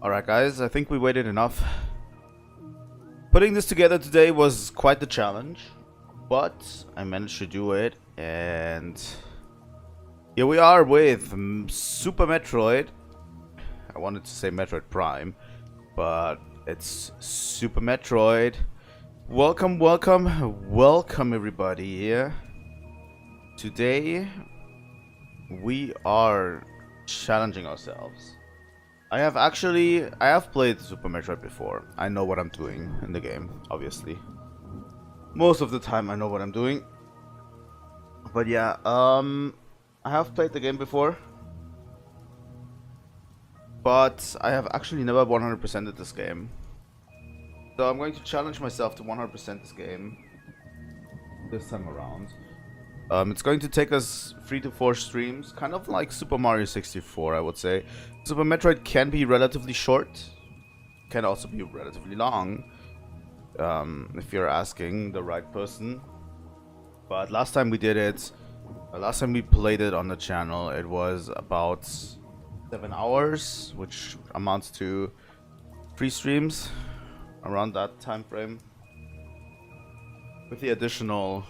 Alright guys, I think we waited enough. Putting this together today was quite the challenge, but I managed to do it, and here we are with Super Metroid. I wanted to say Metroid Prime, but it's Super Metroid. Welcome everybody here. Today we are challenging ourselves. I have played Super Metroid before. I know what I'm doing in the game, obviously. Most of the time I know what I'm doing. But yeah, I have played the game before. But I have actually never 100%ed this game. So I'm going to challenge myself to 100% this game this time around. It's going to take us 3 to 4 streams, kind of like Super Mario 64, I would say. Super Metroid can be relatively short, can also be relatively long, if you're asking the right person. But last time we did it, last time we played it on the channel, it was about 7 hours, which amounts to 3 streams, around that time frame. With the additional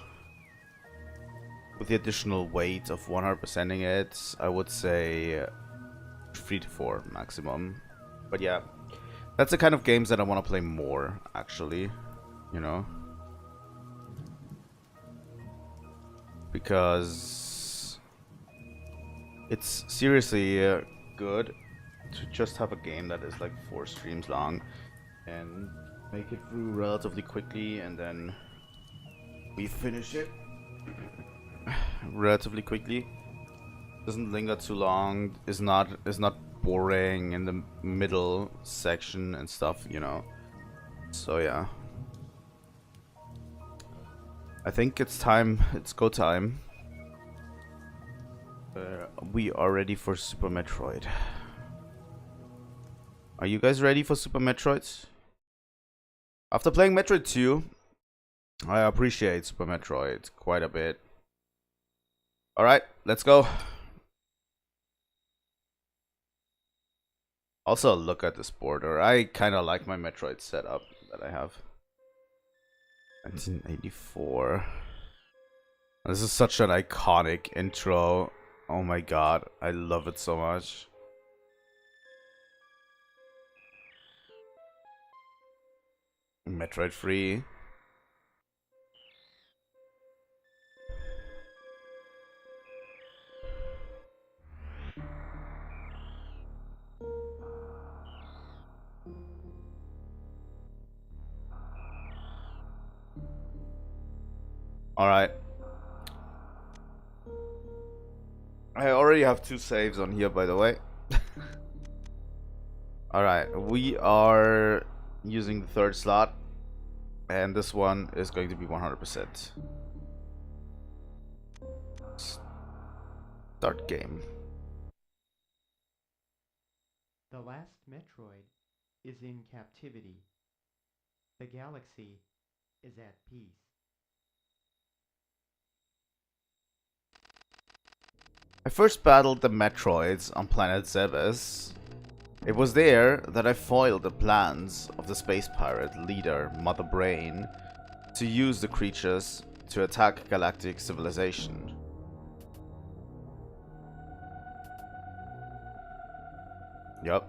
weight of 100%ing it, I would say 3 to 4 maximum. But yeah, that's the kind of games that I want to play more, actually, you know, because it's seriously good to just have a game that is like 4 streams long and make it through relatively quickly, and then we finish it relatively quickly. Doesn't linger too long, is not boring in the middle section and stuff, you know. So yeah, I think it's time, it's go time. We are ready for Super Metroid. Are you guys ready for Super Metroid? After playing Metroid 2, I appreciate Super Metroid quite a bit. Alright, let's go. Also, look at this border. I kind of like my Metroid setup that I have. 1984. This is such an iconic intro. Oh my god, I love it so much. Metroid 3. Alright. I already have 2 saves on here, by the way. Alright, we are using the 3rd slot, and this one is going to be 100%. Start game. The last Metroid is in captivity. The galaxy is at peace. I first battled the Metroids on planet Zebes. It was there that I foiled the plans of the space pirate leader Mother Brain to use the creatures to attack galactic civilization. Yup,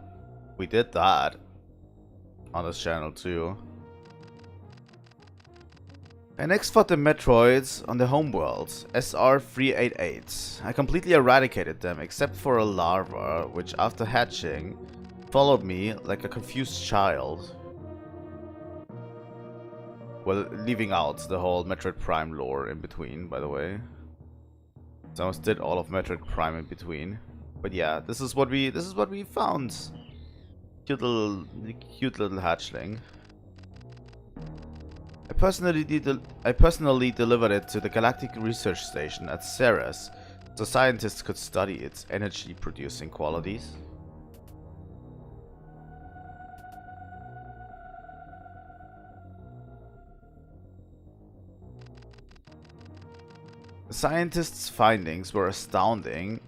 we did that on this channel too. I next fought the Metroids on the homeworld, SR-388. I completely eradicated them except for a larva, which after hatching, followed me like a confused child. Well, leaving out the whole Metroid Prime lore in between, by the way. So I almost did all of Metroid Prime in between. But yeah, this is what we found. Cute little hatchling. I personally delivered it to the Galactic Research Station at Ceres, so scientists could study its energy-producing qualities. The scientists' findings were astounding.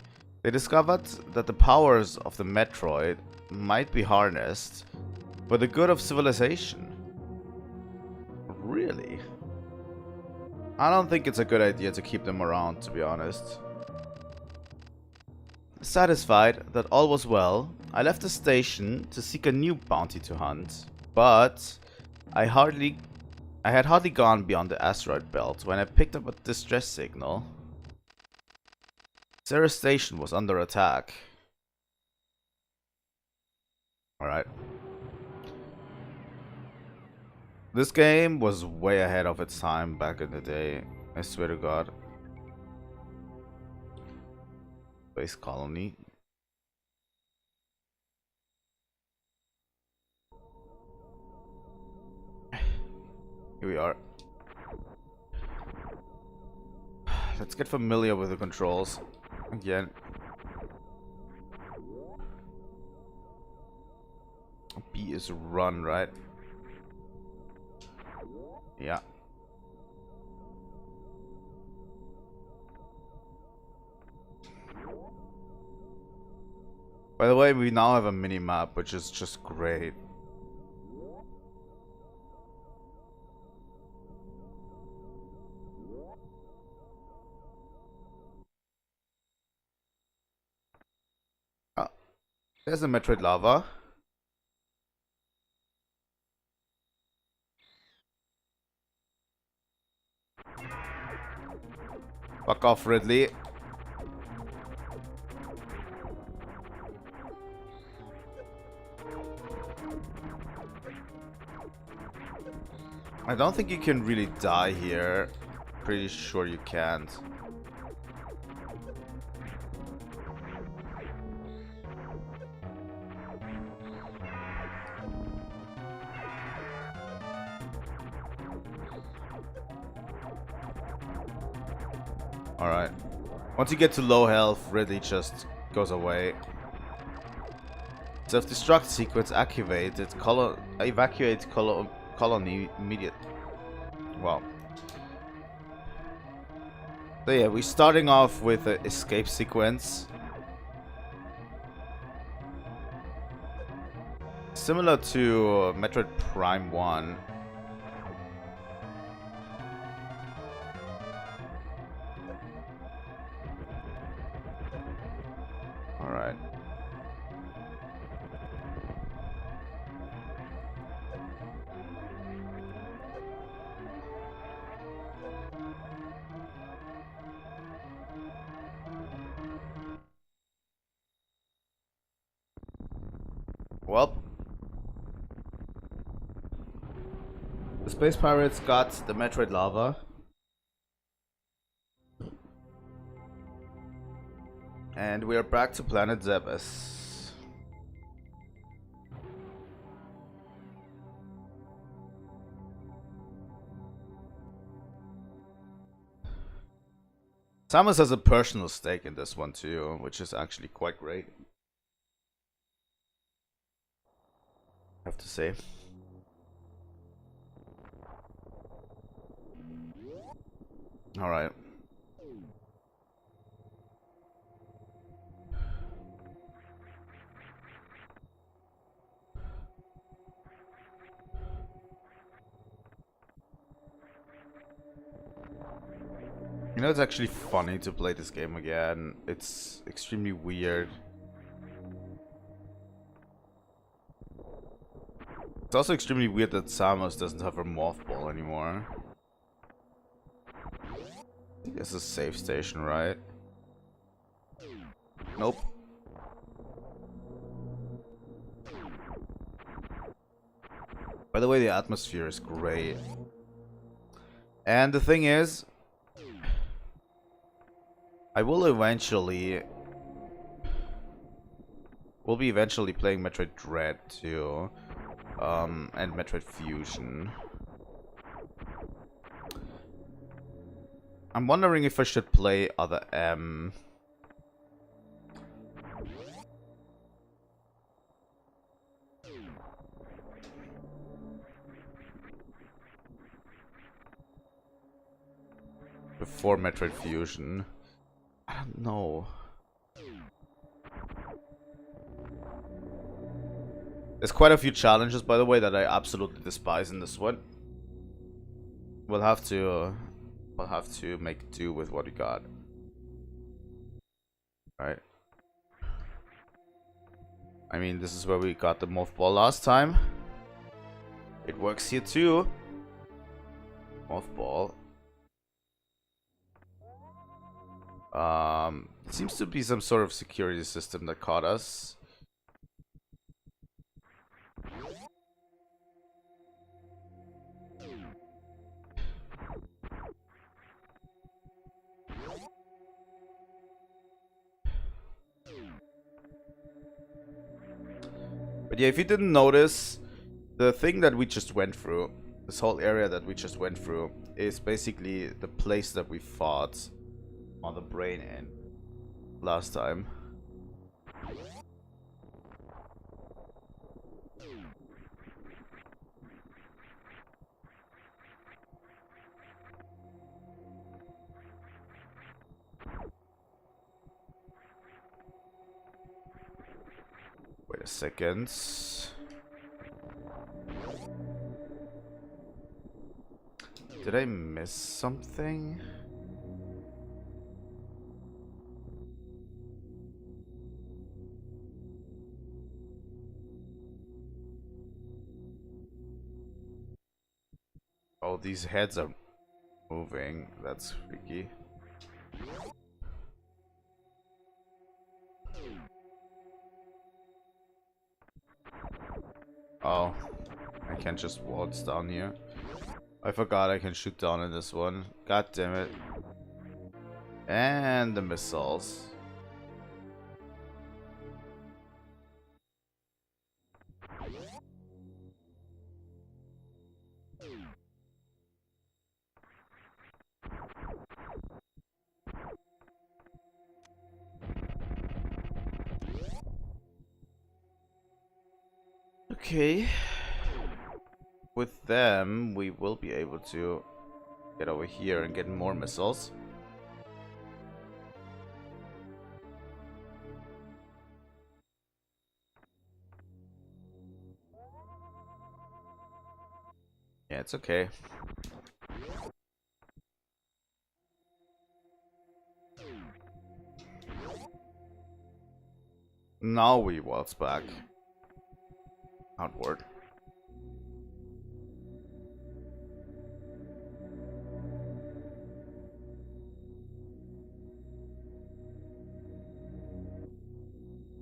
They discovered that the powers of the Metroid might be harnessed for the good of civilization. Really? I don't think it's a good idea to keep them around, to be honest. Satisfied that all was well, I left the station to seek a new bounty to hunt, but I had hardly gone beyond the asteroid belt when I picked up a distress signal. Sarah's station was under attack. Alright. This game was way ahead of its time back in the day, I swear to God. Space colony. Here we are. Let's get familiar with the controls again. B is run, right? Yeah. By the way, we now have a mini-map, which is just great. Ah, there's a Metroid lava. Fuck off, Ridley. I don't think you can really die here. Pretty sure you can't. Alright. Once you get to low health, Ridley just goes away. Self-destruct sequence activated. Evacuate colony immediate. Wow. So yeah, we're starting off with an escape sequence. Similar to Metroid Prime 1. Alright. Well, the Space Pirates got the Metroid lava. And we are back to planet Zebes. Samus has a personal stake in this one too, which is actually quite great, I have to say. Alright. You know, it's actually funny to play this game again. It's extremely weird. It's also extremely weird that Samus doesn't have her morph ball anymore. This is a safe station, right? Nope. By the way, the atmosphere is great. And the thing is, I will eventually... We'll be eventually playing Metroid Dread too. And Metroid Fusion. I'm wondering if I should play other M. Before Metroid Fusion. I don't know. There's quite a few challenges, by the way, that I absolutely despise in this one. We'll have to make do with what we got. Right. I mean, this is where we got the mothball last time. It works here too. Mothball. It seems to be some sort of security system that caught us. But yeah, if you didn't notice, the thing that we just went through, this whole area that we just went through, is basically the place that we fought Mother Brain in last time. Wait a second. Did I miss something? Oh, these heads are moving. That's freaky. Oh, I can't just waltz down here. I forgot I can shoot down in this one. God damn it. And the missiles. Okay. With them, we will be able to get over here and get more missiles. Yeah, it's okay. Now we waltz back outward.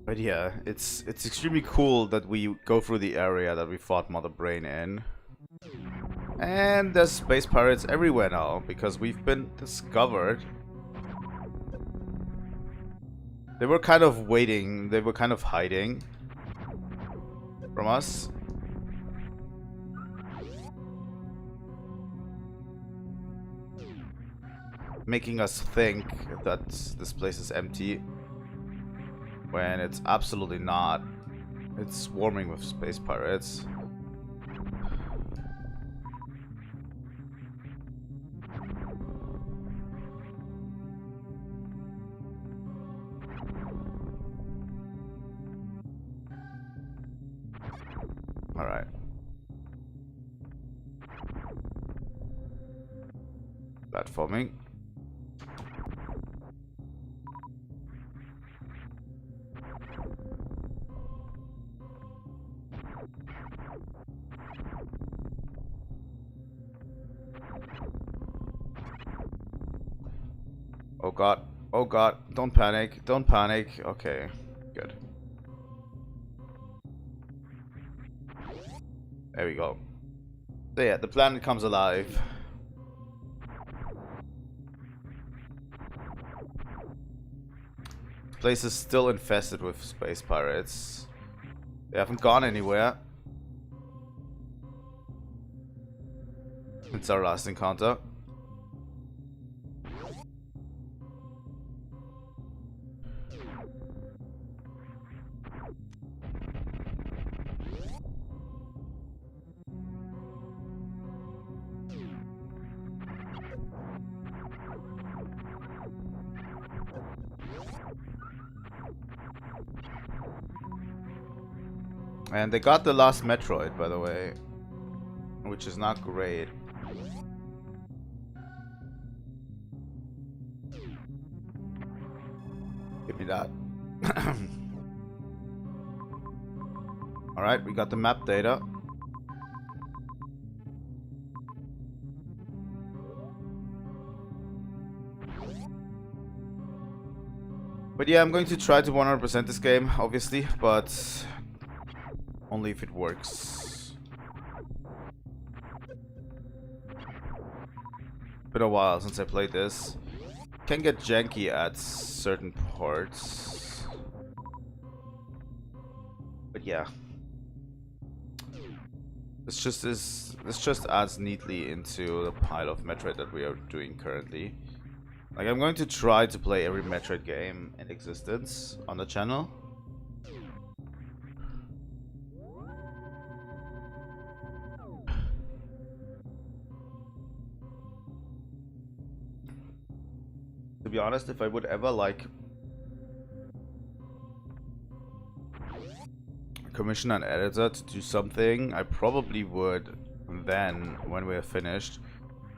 But yeah, it's extremely cool that we go through the area that we fought Mother Brain in. And there's space pirates everywhere now, because we've been discovered. They were kind of waiting, they were kind of hiding from us. Making us think that this place is empty, when it's absolutely not. It's swarming with space pirates. Alright. Platforming. Oh god. Oh god. Don't panic. Don't panic. Okay. Good. There we go. So yeah, the planet comes alive. The place is still infested with space pirates. They haven't gone anywhere. It's our last encounter. And they got the last Metroid, by the way, which is not great. Give me that. Alright, we got the map data. But yeah, I'm going to try to 100% this game, obviously, but only if it works. Been a while since I played this. Can get janky at certain parts. But yeah. This just adds neatly into the pile of Metroid that we are doing currently. Like, I'm going to try to play every Metroid game in existence on the channel. To be honest, if I would ever like commission an editor to do something, I probably would then, when we're finished,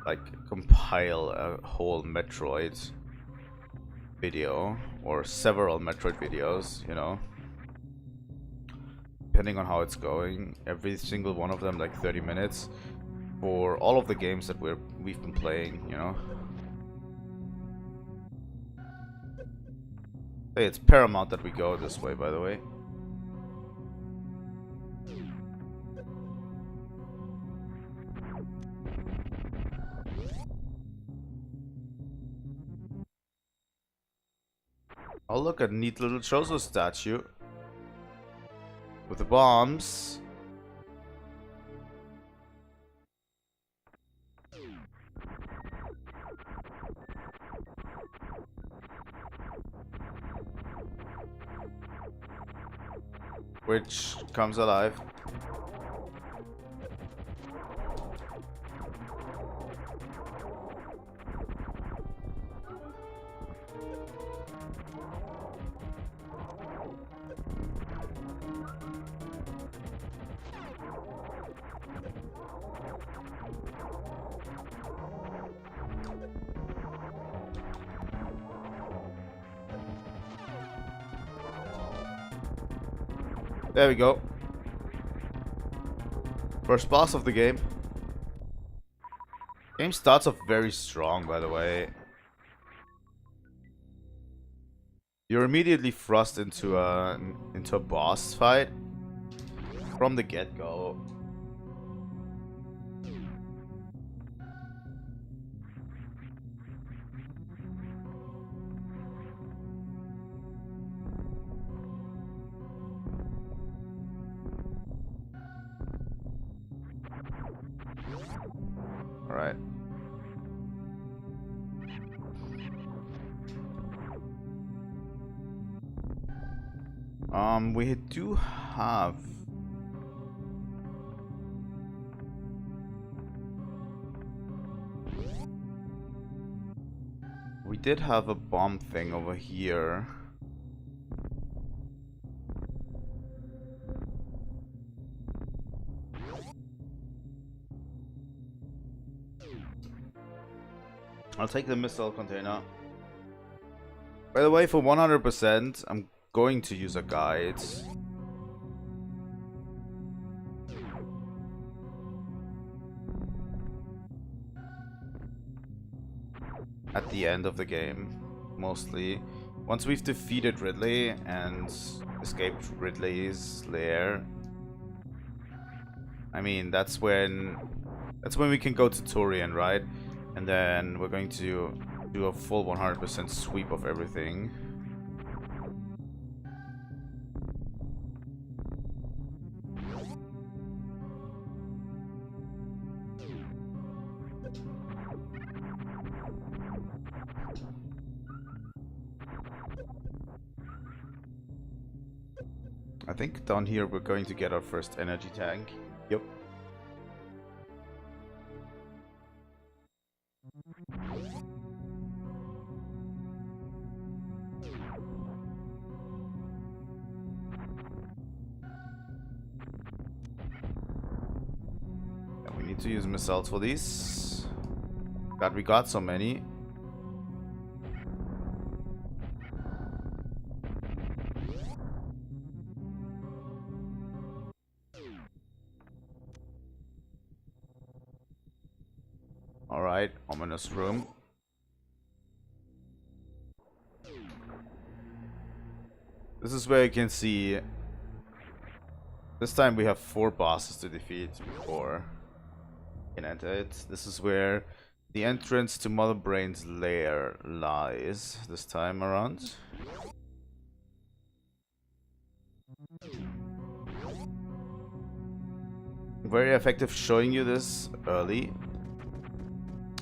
like compile a whole Metroid video or several Metroid videos, you know, depending on how it's going. Every single one of them like 30 minutes for all of the games that we've been playing, you know. Hey, it's paramount that we go this way, by the way. Oh, look, a neat little Chozo statue with the bombs. Which comes alive. There we go. First boss of the game. Game starts off very strong, by the way. You're immediately thrust into a boss fight from the get-go. Alright. We do have... We did have a bomb thing over here. I'll take the missile container. By the way, for 100%, I'm going to use a guide. At the end of the game, mostly. Once we've defeated Ridley and escaped Ridley's lair. I mean, that's when we can go to Turian, right? And then we're going to do a full 100% sweep of everything. I think down here we're going to get our first energy tank. Yep. Need to use missiles for these. God, we got so many. Alright, ominous room. This is where you can see. This time we have 4 bosses to defeat before we can enter it. This is where the entrance to Mother Brain's lair lies this time around. Very effective showing you this early.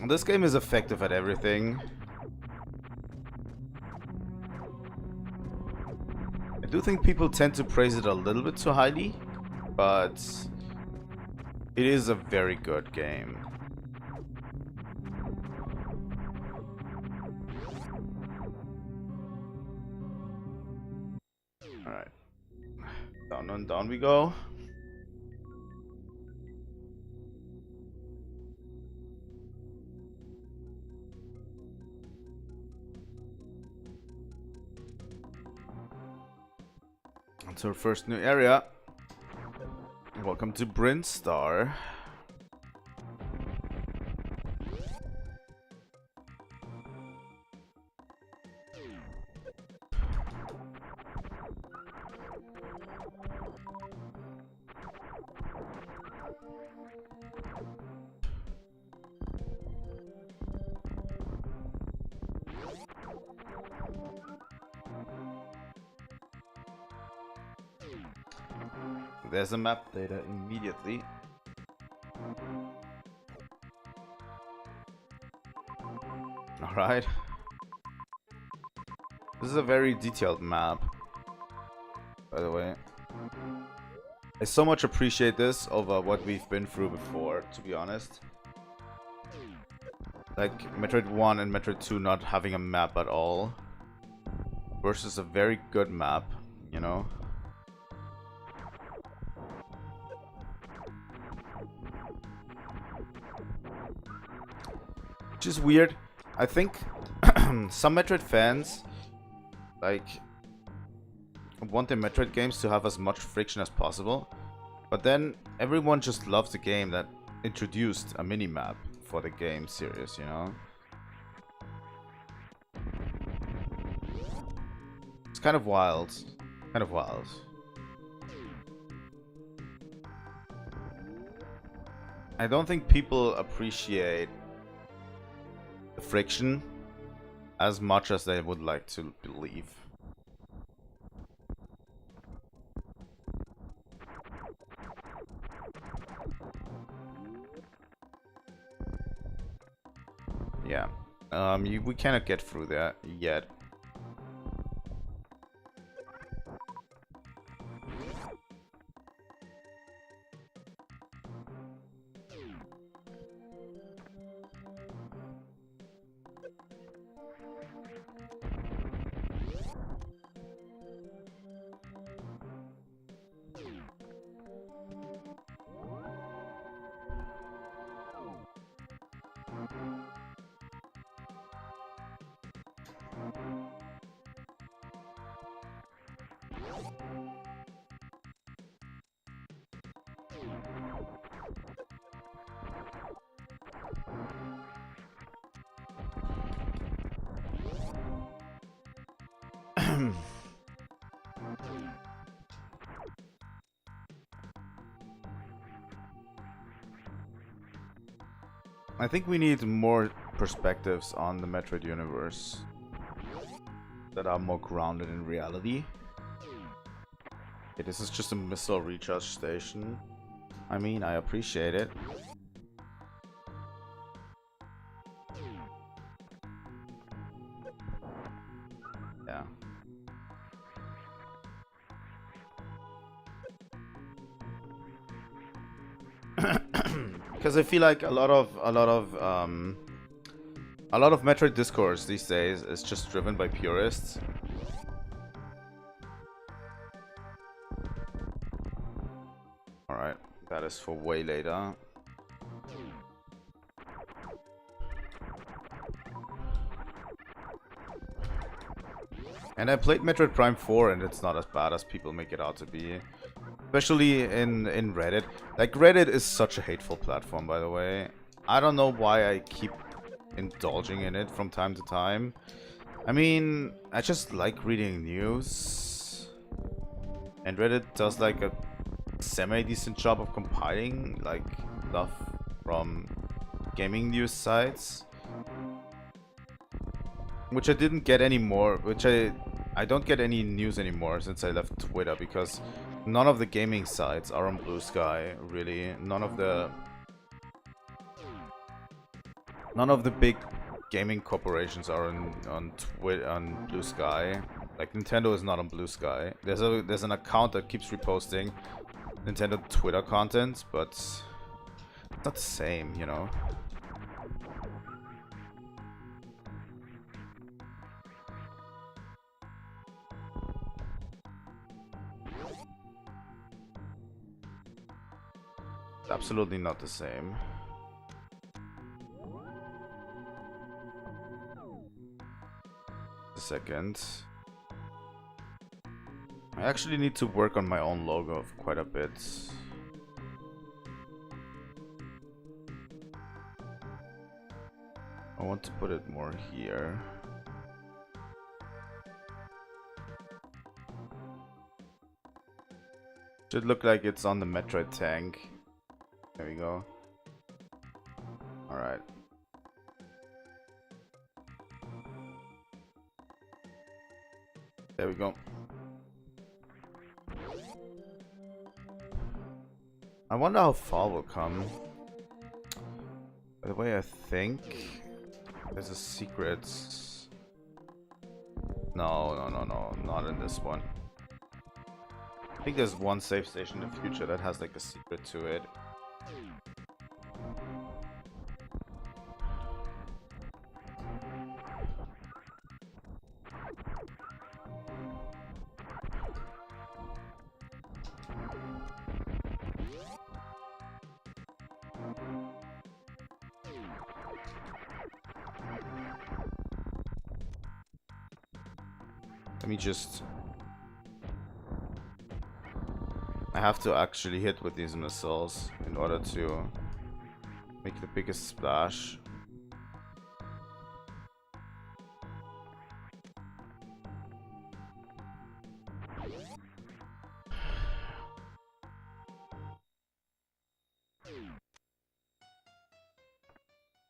This game is effective at everything. I do think people tend to praise it a little bit too highly, but it is a very good game. Alright. Down and down we go. It's our first new area. Welcome to Brinstar. There's a map data immediately. Alright. This is a very detailed map, by the way. I so much appreciate this over what we've been through before, to be honest. Like Metroid 1 and Metroid 2 not having a map at all. Versus a very good map, you know? Which is weird. I think some Metroid fans like want their Metroid games to have as much friction as possible, but then everyone just loves a game that introduced a mini-map for the game series, you know? It's kind of wild. Kind of wild. I don't think people appreciate the friction as much as they would like to believe. Yeah, we cannot get through there yet. I think we need more perspectives on the Metroid universe that are more grounded in reality. Okay, this is just a missile recharge station. I mean, I appreciate it. Yeah. Because I feel like a lot of Metroid discourse these days is just driven by purists. Alright, that is for way later. And I played Metroid Prime 4 and it's not as bad as people make it out to be. Especially in Reddit. Like, Reddit is such a hateful platform, by the way. I don't know why I keep indulging in it from time to time. I mean, I just like reading news. And Reddit does like a semi-decent job of compiling like stuff from gaming news sites. Which I didn't get anymore, which I don't get any news anymore since I left Twitter, because none of the gaming sites are on Blue Sky, really. None of the big gaming corporations are on Blue Sky. Like, Nintendo is not on Blue Sky. There's an account that keeps reposting Nintendo Twitter content, but it's not the same, you know. Absolutely not the same. A second. I actually need to work on my own logo quite a bit. I want to put it more here. Should look like it's on the Metroid tank. There we go. Alright. There we go. I wonder how far we'll come. By the way, I think there's a secret. No, not in this one. I think there's one save station in the future that has like a secret to it. Let me just... I have to actually hit with these missiles in order to make the biggest splash.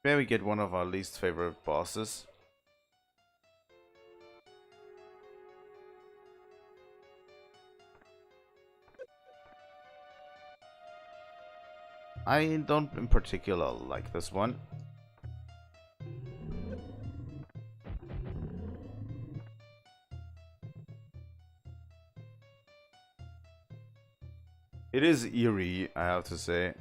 Maybe we get one of our least favorite bosses. I don't in particular like this one. It is eerie, I have to say.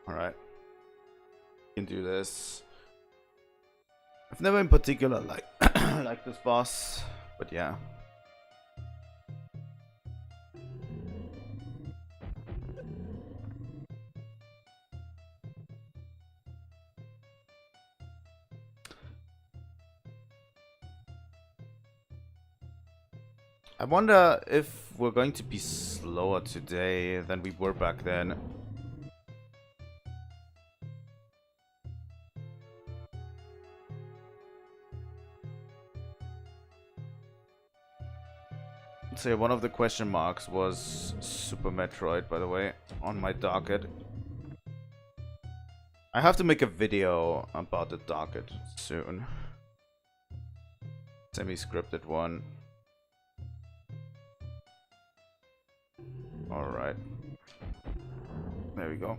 Alright. Can do this. I've never in particular like like this boss, but yeah. I wonder if we're going to be slower today than we were back then. Let's say one of the question marks was Super Metroid, by the way, on my docket. I have to make a video about the docket soon. Semi-scripted one. Alright. There we go.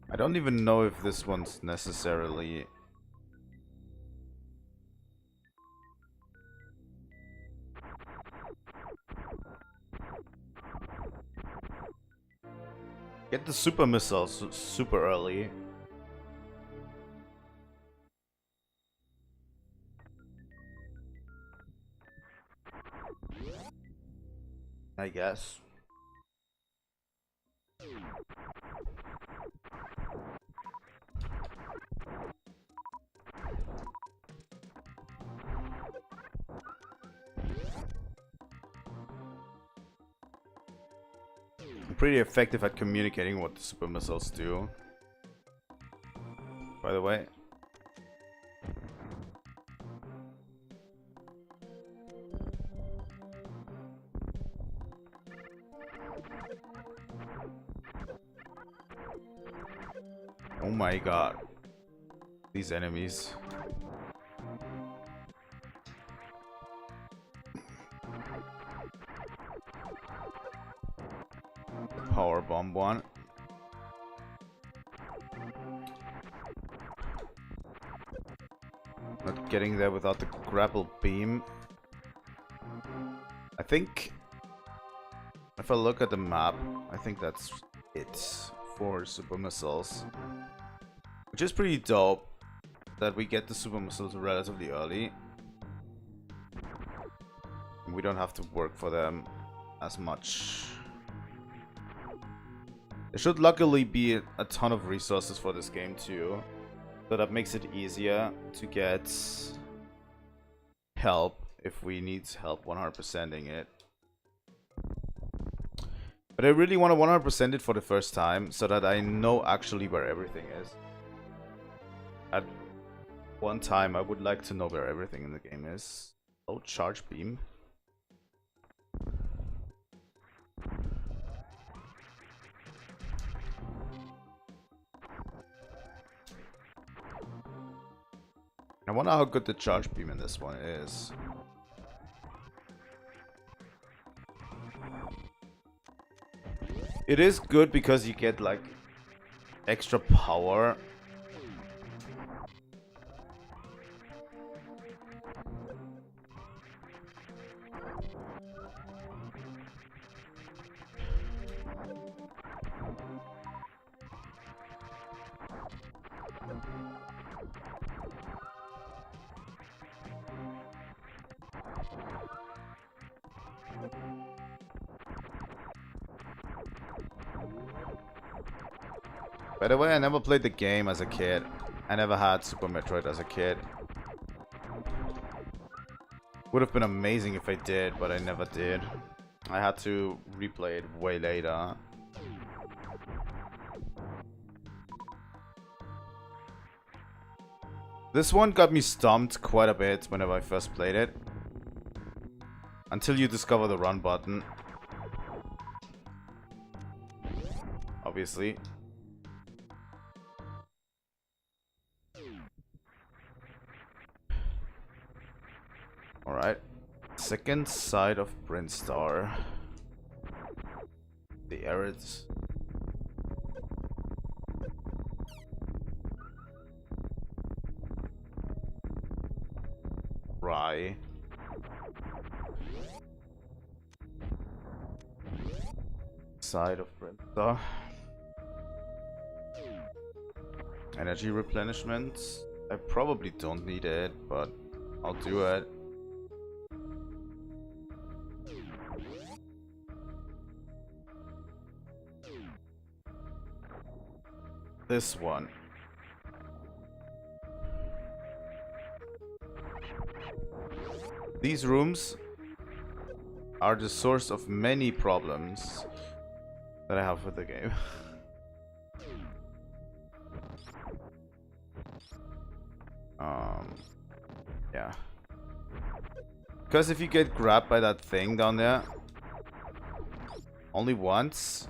I don't even know if this one's necessarily... Get the super missiles super early. I guess. I'm pretty effective at communicating what the super missiles do, by the way. Oh my god. These enemies. Power bomb one. Not getting there without the grapple beam. I think if I look at the map, I think that's it for super missiles. Which is pretty dope that we get the super missiles relatively early. We don't have to work for them as much. There should luckily be a ton of resources for this game too, so that makes it easier to get help if we need help 100%ing it. But I really want to 100% it for the first time so that I know actually where everything is. At one time I would like to know where everything in the game is. Oh, charge beam. I wonder how good the charge beam in this one is. It is good because you get like extra power. By the way, I never played the game as a kid. I never had Super Metroid as a kid. Would have been amazing if I did, but I never did. I had to replay it way later. This one got me stumped quite a bit whenever I first played it. Until you discover the run button. Obviously. Alright. Second side of Brinstar. The Arids. Rye. Side of Brinstar. Energy replenishment. I probably don't need it, but I'll do it. This one. These rooms are the source of many problems that I have with the game. Yeah. Because if you get grabbed by that thing down there only once,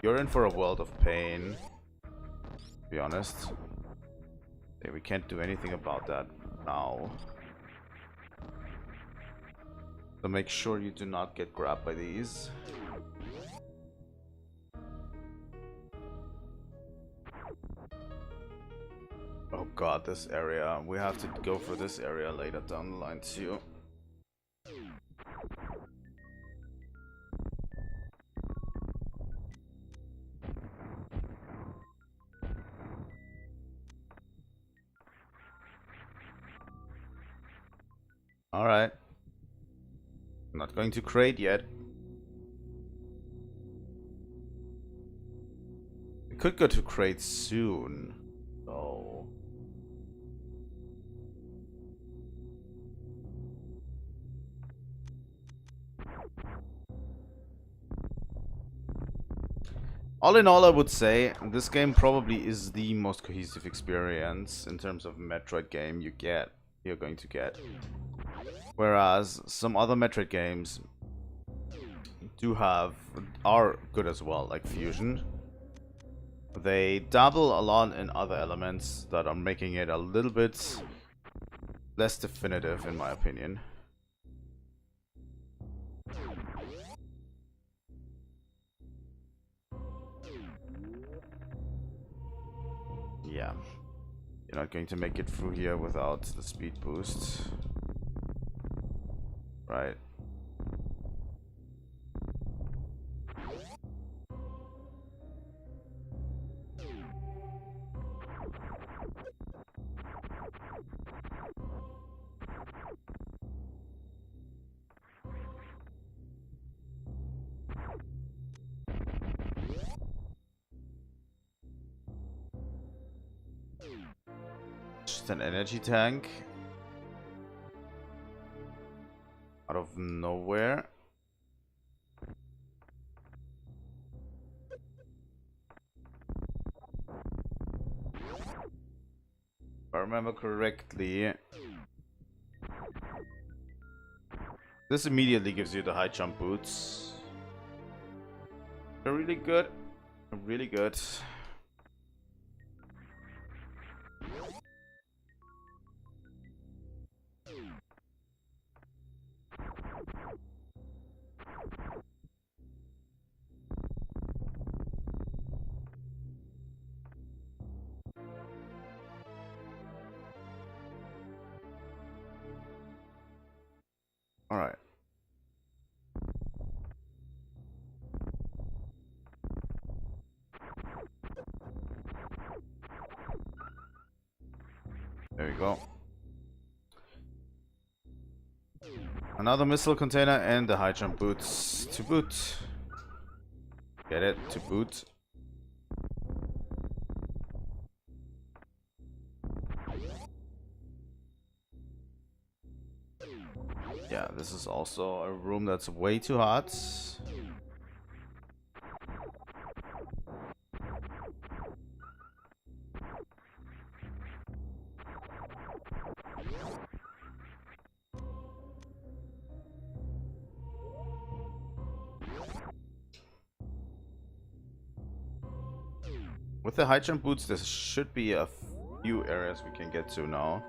you're in for a world of pain, to be honest. Okay, we can't do anything about that now. So make sure you do not get grabbed by these. Oh god, this area. We have to go for this area later down the line too. Alright. I'm not going to crate yet. We could go to crate soon. Oh. All in all, I would say this game probably is the most cohesive experience in terms of Metroid game you're going to get. Whereas some other Metroid games are good as well, like Fusion. They dabble a lot in other elements that are making it a little bit less definitive, in my opinion. Yeah, you're not going to make it through here without the speed boost, right? Just an energy tank out of nowhere. If I remember correctly, this immediately gives you the high jump boots. They're really good. They're really good. All right. There we go. Another missile container and the high jump boots to boot. Get it? To boot. Yeah, this is also a room that's way too hot. With the high jump boots, there should be a few areas we can get to now.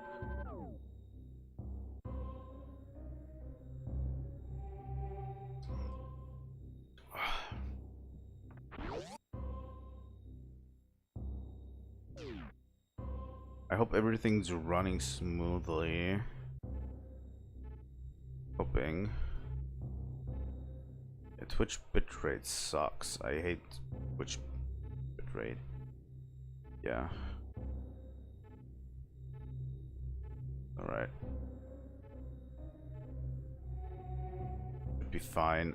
I hope everything's running smoothly. Hoping. Yeah, Twitch bitrate sucks. I hate Twitch bitrate. Yeah. Alright. Should be fine.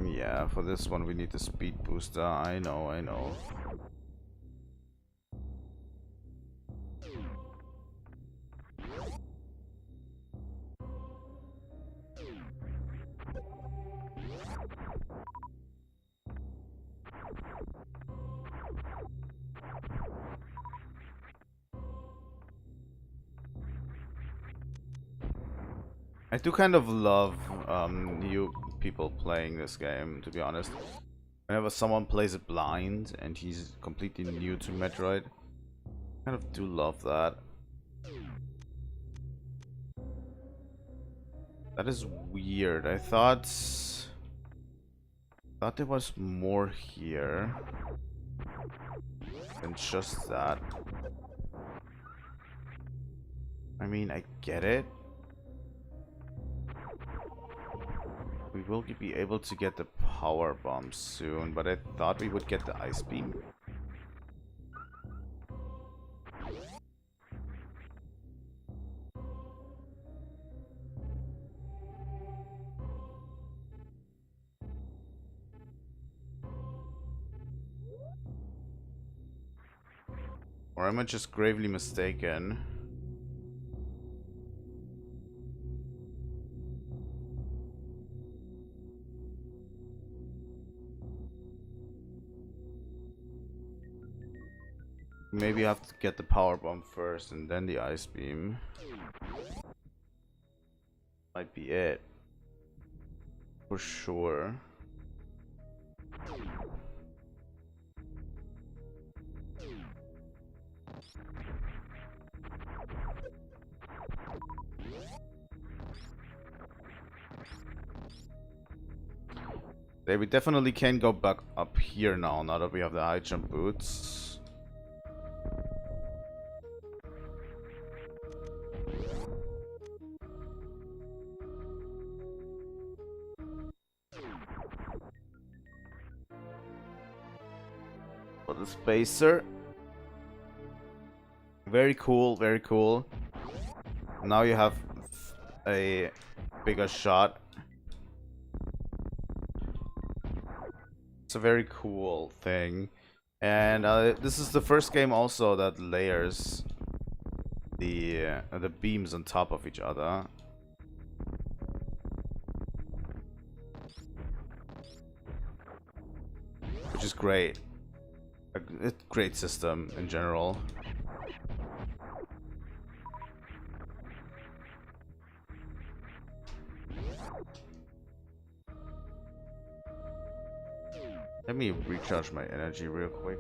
Yeah, for this one we need the speed booster. I know, I know. I do kind of love new people playing this game, to be honest. Whenever someone plays it blind and he's completely new to Metroid, I kind of do love that. That is weird. I thought there was more here than just that. I mean, I get it. We will be able to get the power bomb soon, but I thought we would get the ice beam. Or am I just gravely mistaken? Maybe I have to get the power bomb first and then the ice beam. Might be it. For sure. Okay, we definitely can go back up here now that we have the high jump boots. For the spacer. Very cool, very cool. Now you have a bigger shot. It's a very cool thing. And this is the first game also that layers the beams on top of each other. Which is great. A great system in general. Let me recharge my energy real quick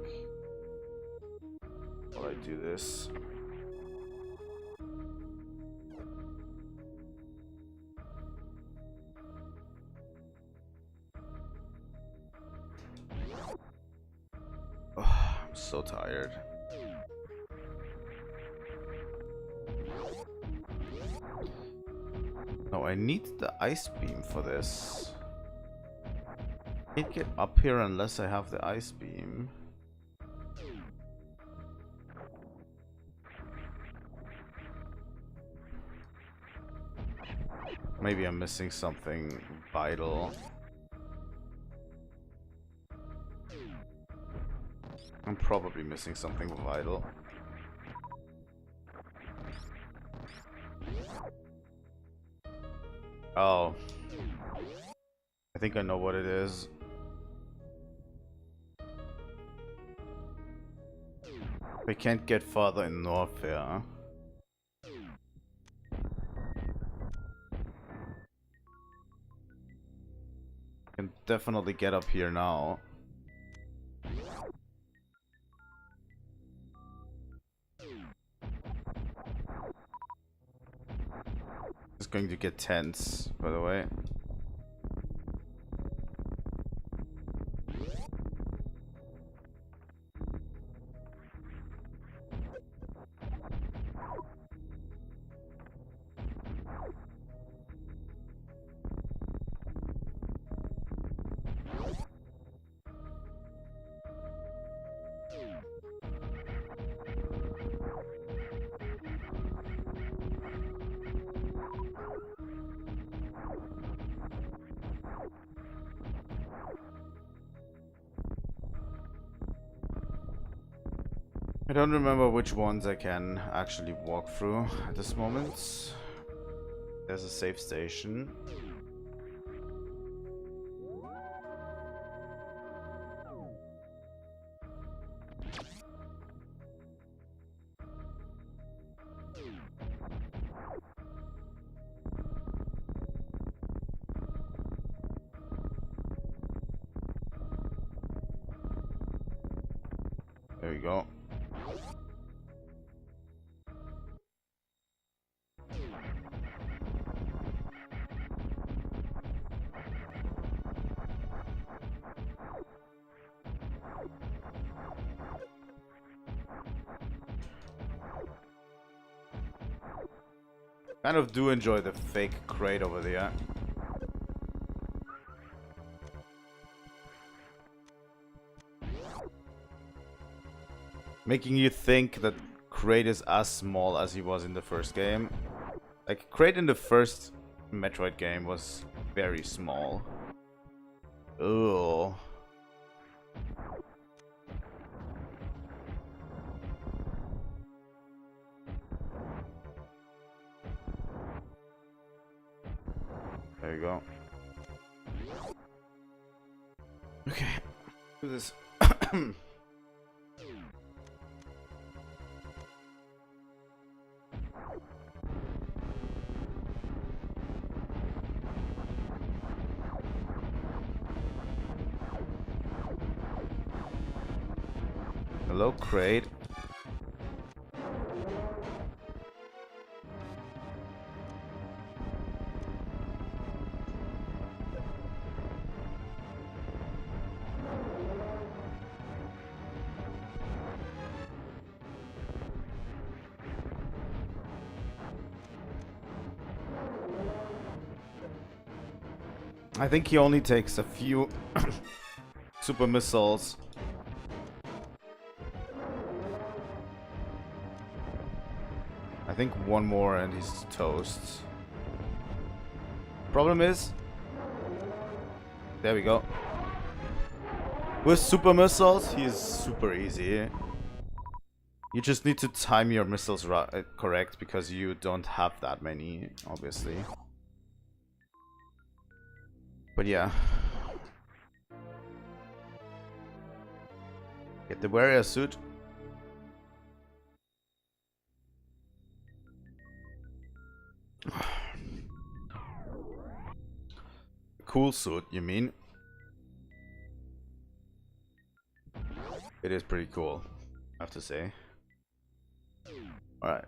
while I do this. Oh, I'm so tired. No, I need the ice beam for this. I can't get up here unless I have the ice beam. Maybe I'm missing something vital. I'm probably missing something vital. Oh. I think I know what it is. We can't get farther in north here. Can definitely get up here now. It's going to get tense, by the way. I don't remember which ones I can actually walk through at this moment. There's a save station. we go. Kind of do enjoy the fake crate over there. Making you think that Crate is as small as he was in the first game. Like, Crate in the first Metroid game was very small. Ugh. There you go. Okay. Do this. Hello, Crate. I think he only takes a few super missiles. I think one more and he's toast. Problem is, there we go. With super missiles, he's super easy. You just need to time your missiles correct because you don't have that many, obviously. But yeah. Get the warrior suit. Cool suit, you mean? It is pretty cool, I have to say. Alright.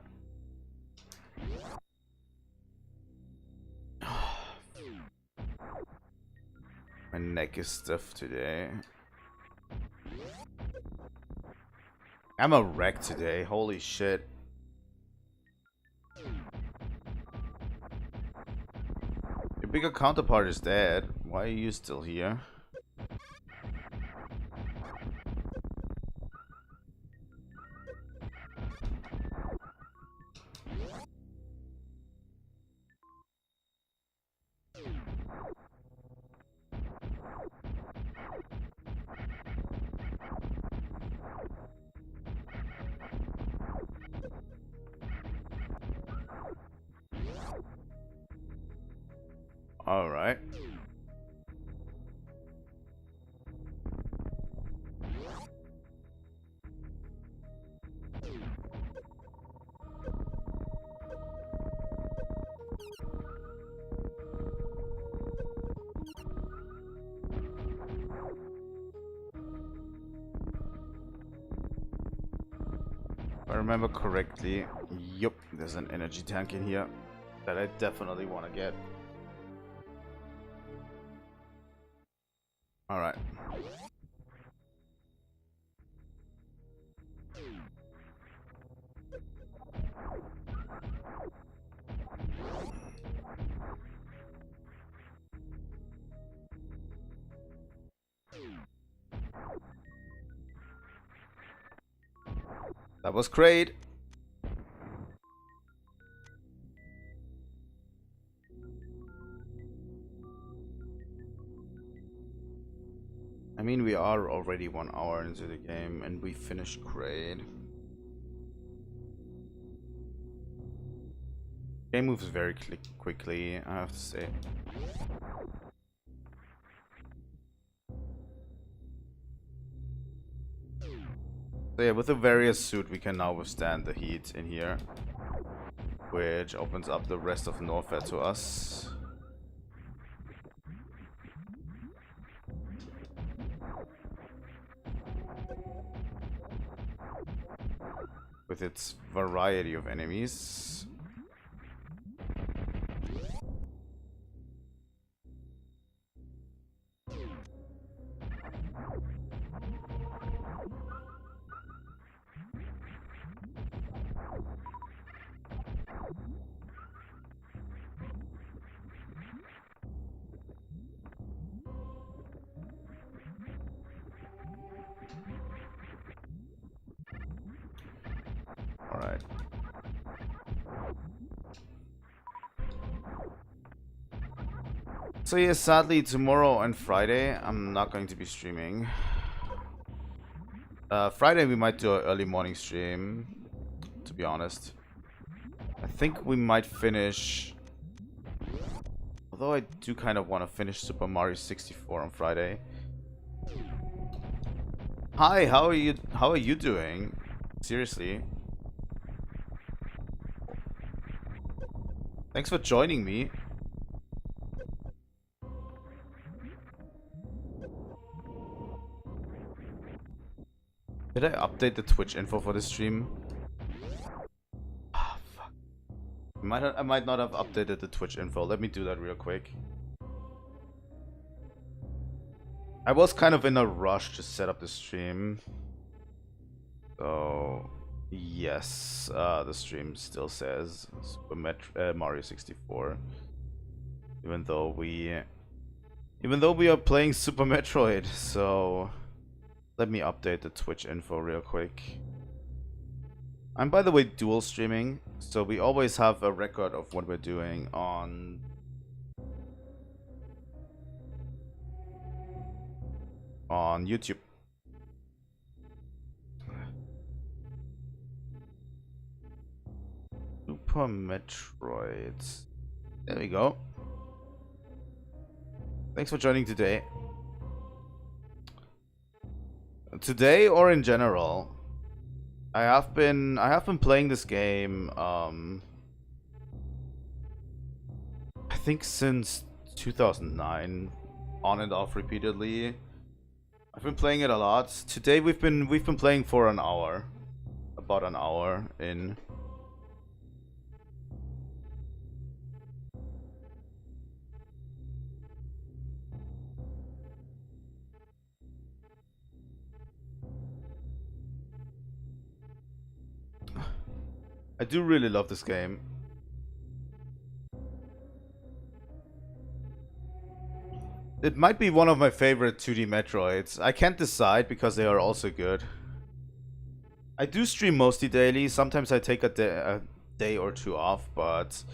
My neck is stiff today. I'm a wreck today, holy shit. Your bigger counterpart is dead. Why are you still here? All right. If I remember correctly, yup, there's an energy tank in here that I definitely want to get. All right. That was great. I mean, we are already 1 hour into the game and we finished great. Game moves very quickly, I have to say. So yeah, with the various suit we can now withstand the heat in here, which opens up the rest of Norfair to us. with its variety of enemies. Alright. So yeah, sadly tomorrow and Friday I'm not going to be streaming. Friday we might do an early morning stream, to be honest. I think we might finish, although I do kind of want to finish Super Mario 64 on Friday. Hi, how are you doing? Seriously. Thanks for joining me. Did I update the Twitch info for this stream? Ah, fuck. I might not have updated the Twitch info. Let me do that real quick. I was kind of in a rush to set up the stream. So, yes, the stream still says Super Mario 64. Even though we are playing Super Metroid, so let me update the Twitch info real quick. I'm, by the way, dual streaming, so we always have a record of what we're doing on YouTube. Super Metroid. There we go. Thanks for joining today. Today or in general, I have been playing this game I think since 2009, on and off repeatedly. I've been playing it a lot. Today we've been playing for an hour. About an hour in. I do really love this game. It might be one of my favorite 2D Metroids. I can't decide because they are also good. I do stream mostly daily. Sometimes I take a day or two off, but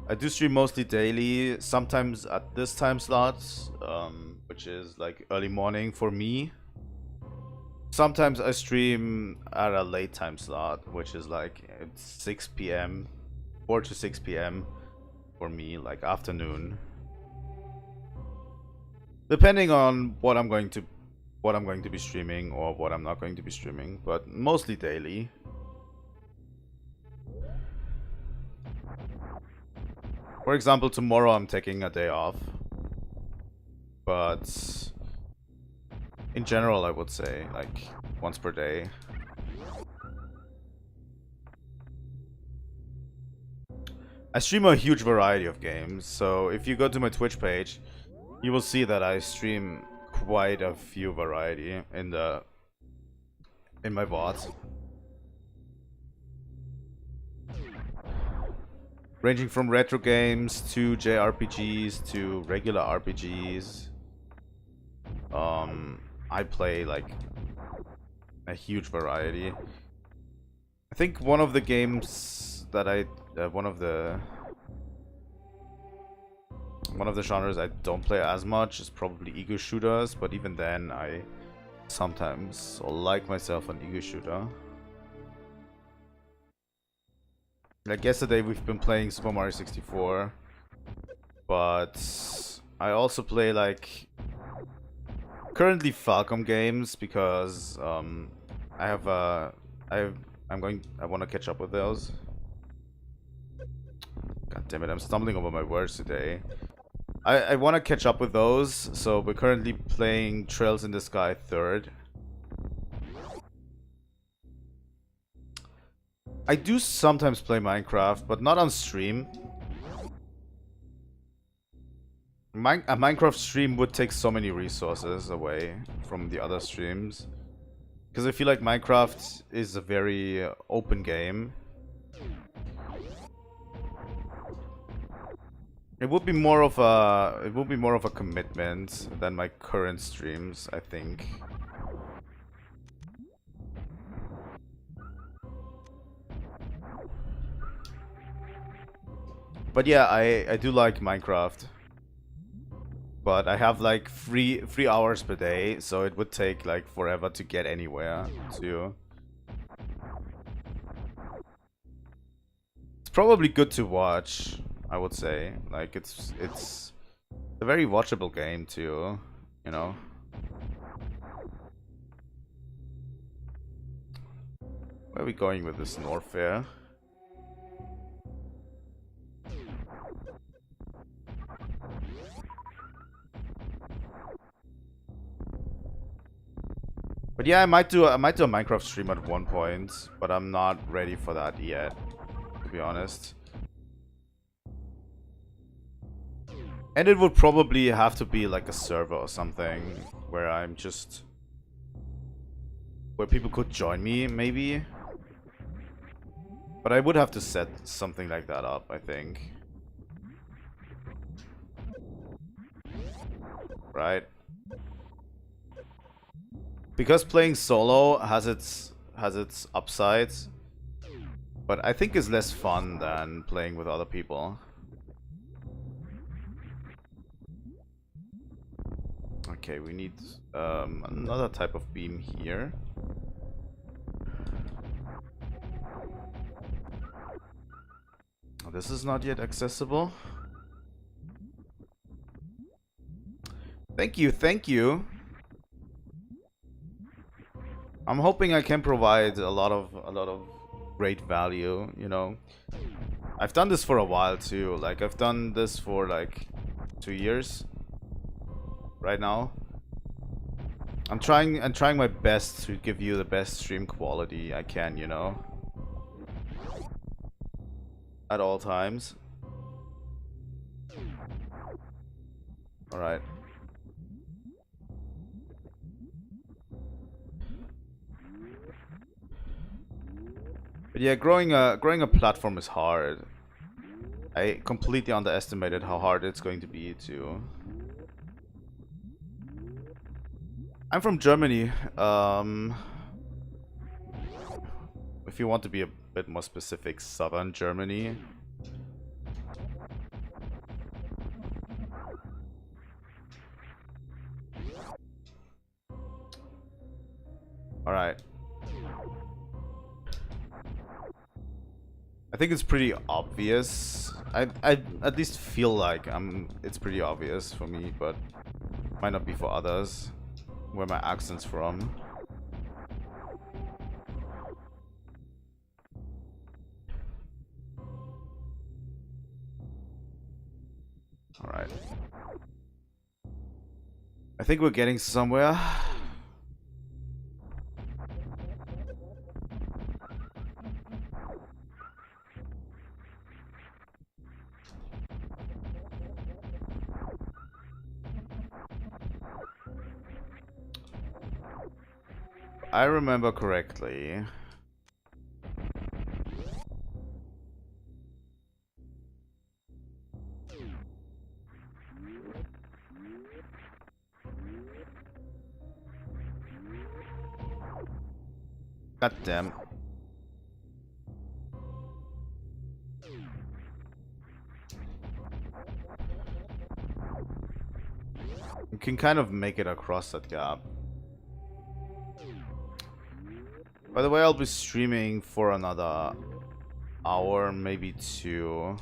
I do stream mostly daily. Sometimes at this time slot, which is like early morning for me. Sometimes I stream at a late time slot, which is like 6 p.m. 4 to 6 p.m. for me, like afternoon. Depending on what I'm going to be streaming or what I'm not going to be streaming, but mostly daily. For example, tomorrow I'm taking a day off. But in general, I would say like once per day. I stream a huge variety of games, so if you go to my Twitch page, you will see that I stream quite a few variety in my VODs. Ranging from retro games to JRPGs to regular RPGs. I play like a huge variety. I think one of the games that one of the genres I don't play as much is probably ego shooters, but even then I sometimes like myself an ego shooter. Like yesterday we've been playing Super Mario 64, but I also play like currently Falcom games because I want to catch up with those. God damn it, I'm stumbling over my words today. I want to catch up with those, so we're currently playing Trails in the Sky 3rd. I do sometimes play Minecraft, but not on stream. A Minecraft stream would take so many resources away from the other streams. Because I feel like Minecraft is a very open game. It would be more of a commitment than my current streams, I think. But yeah, I do like Minecraft. But I have like 3 hours per day, so it would take like forever to get anywhere too. It's probably good to watch, I would say. Like it's a very watchable game too, you know. Where are we going with this North Fair? But yeah, I might do a Minecraft stream at one point, but I'm not ready for that yet, to be honest. And it would probably have to be like a server or something where I'm just where people could join me, maybe. But I would have to set something like that up, I think. Right? Because playing solo has its upsides, but I think it's less fun than playing with other people. Okay, we need another type of beam here. This is not yet accessible. Thank you, thank you. I'm hoping I can provide a lot of great value, you know. I've done this for a while too. Like I've done this for like 2 years right now. I'm trying my best to give you the best stream quality I can, you know. At all times. All right. But yeah, growing a platform is hard. I completely underestimated how hard it's going to be to. I'm from Germany. If you want to be a bit more specific, southern Germany. All right. I think it's pretty obvious. I at least feel like it's pretty obvious for me, but might not be for others where my accent's from. All right. I think we're getting somewhere. I remember correctly. God damn. You can kind of make it across that gap. By the way, I'll be streaming for another hour, maybe 2.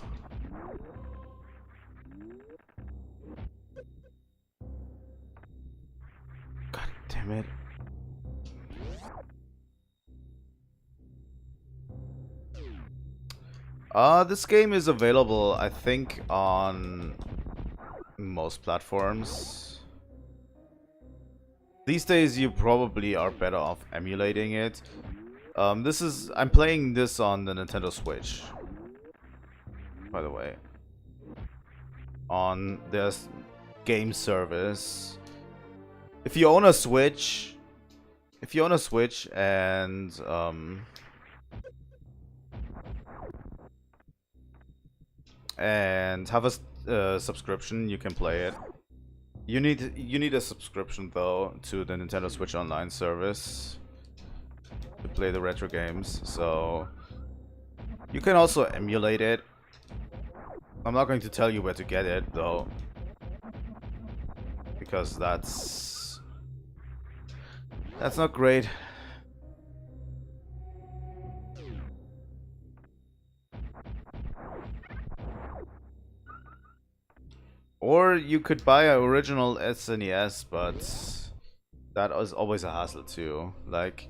God damn it. This game is available, I think, on most platforms. These days, you probably are better off emulating it. I'm playing this on the Nintendo Switch, by the way. On this game service. If you own a Switch, and have a subscription, you can play it. You need a subscription though to the Nintendo Switch Online service to play the retro games. So you can also emulate it. I'm not going to tell you where to get it though, because that's not great. Or you could buy an original SNES, but that is always a hassle too. Like,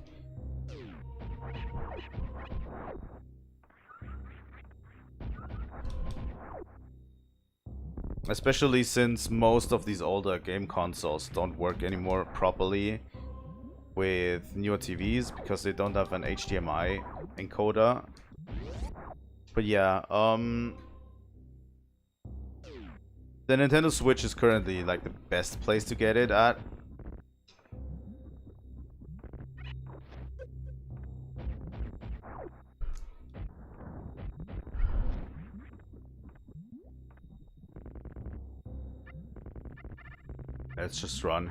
especially since most of these older game consoles don't work anymore properly with newer TVs because they don't have an HDMI encoder. But yeah, the Nintendo Switch is currently like the best place to get it at. Let's just run.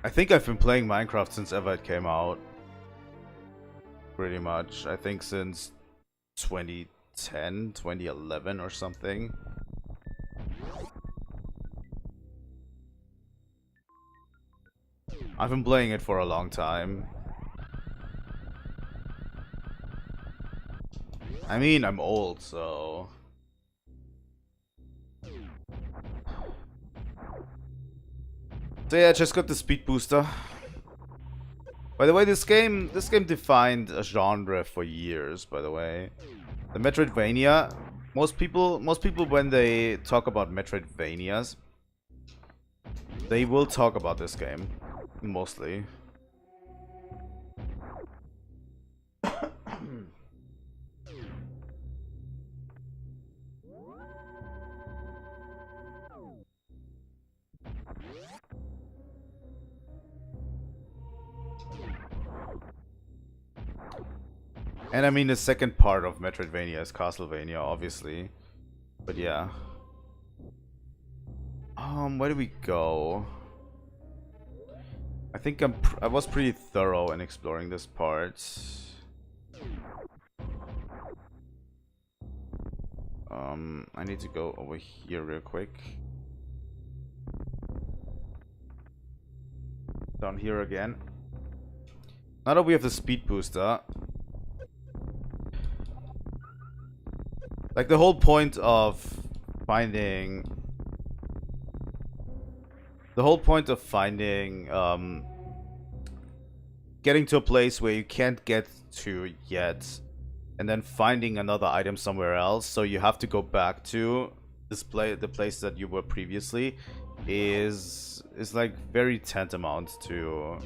I think I've been playing Minecraft since ever it came out. Pretty much. I think since 2010, 2011 or something. I've been playing it for a long time. I mean, I'm old, so... So yeah, I just got the speed booster. By the way, this game defined a genre for years, by the way. The Metroidvania. Most people when they talk about Metroidvanias, they will talk about this game. Mostly. And I mean, the second part of Metroidvania is Castlevania, obviously. But yeah. Where do we go? I think I was pretty thorough in exploring this part. I need to go over here real quick. Down here again. Now that we have the speed booster, like the whole point of finding getting to a place where you can't get to yet, and then finding another item somewhere else, so you have to go back to the place that you were previously, is like very tantamount to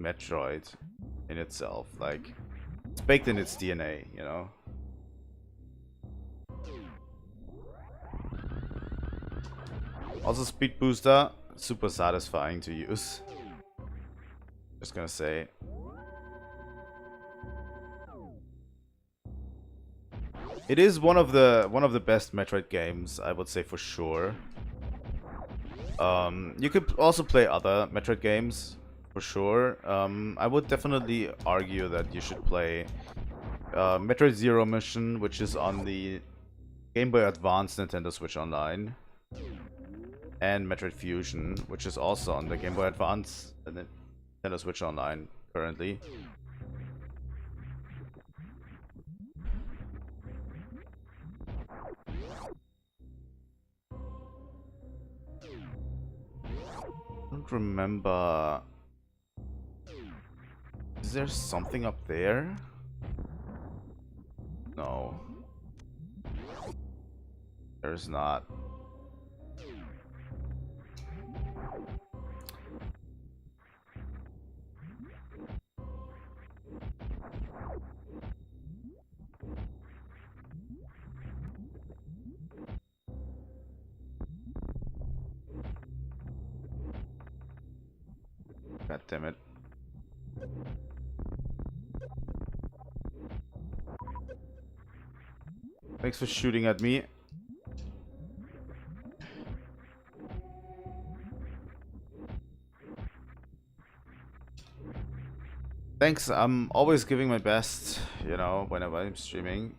Metroid in itself. Like, it's baked in its DNA, you know. Also, speed booster, super satisfying to use. Just gonna say. It is one of the best Metroid games, I would say, for sure. You could also play other Metroid games, for sure. I would definitely argue that you should play Metroid Zero Mission, which is on the Game Boy Advance Nintendo Switch Online. And Metroid Fusion, which is also on the Game Boy Advance and Nintendo Switch Online currently. I don't remember. Is there something up there? No. There's not. God damn it. Thanks for shooting at me. Thanks, I'm always giving my best, you know, whenever I'm streaming.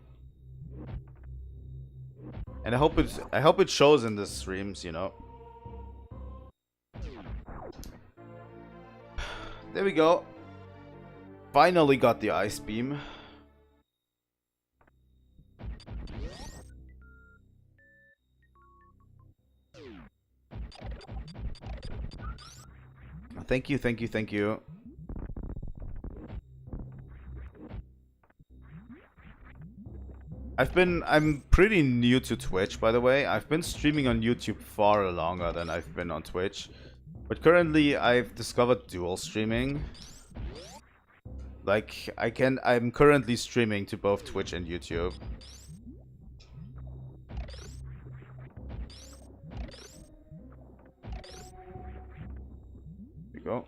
And I hope it shows in the streams, you know. There we go. Finally got the ice beam. Thank you, thank you, thank you. I'm pretty new to Twitch, by the way. I've been streaming on YouTube far longer than I've been on Twitch. But currently I've discovered dual streaming. Like I'm currently streaming to both Twitch and YouTube. There we go.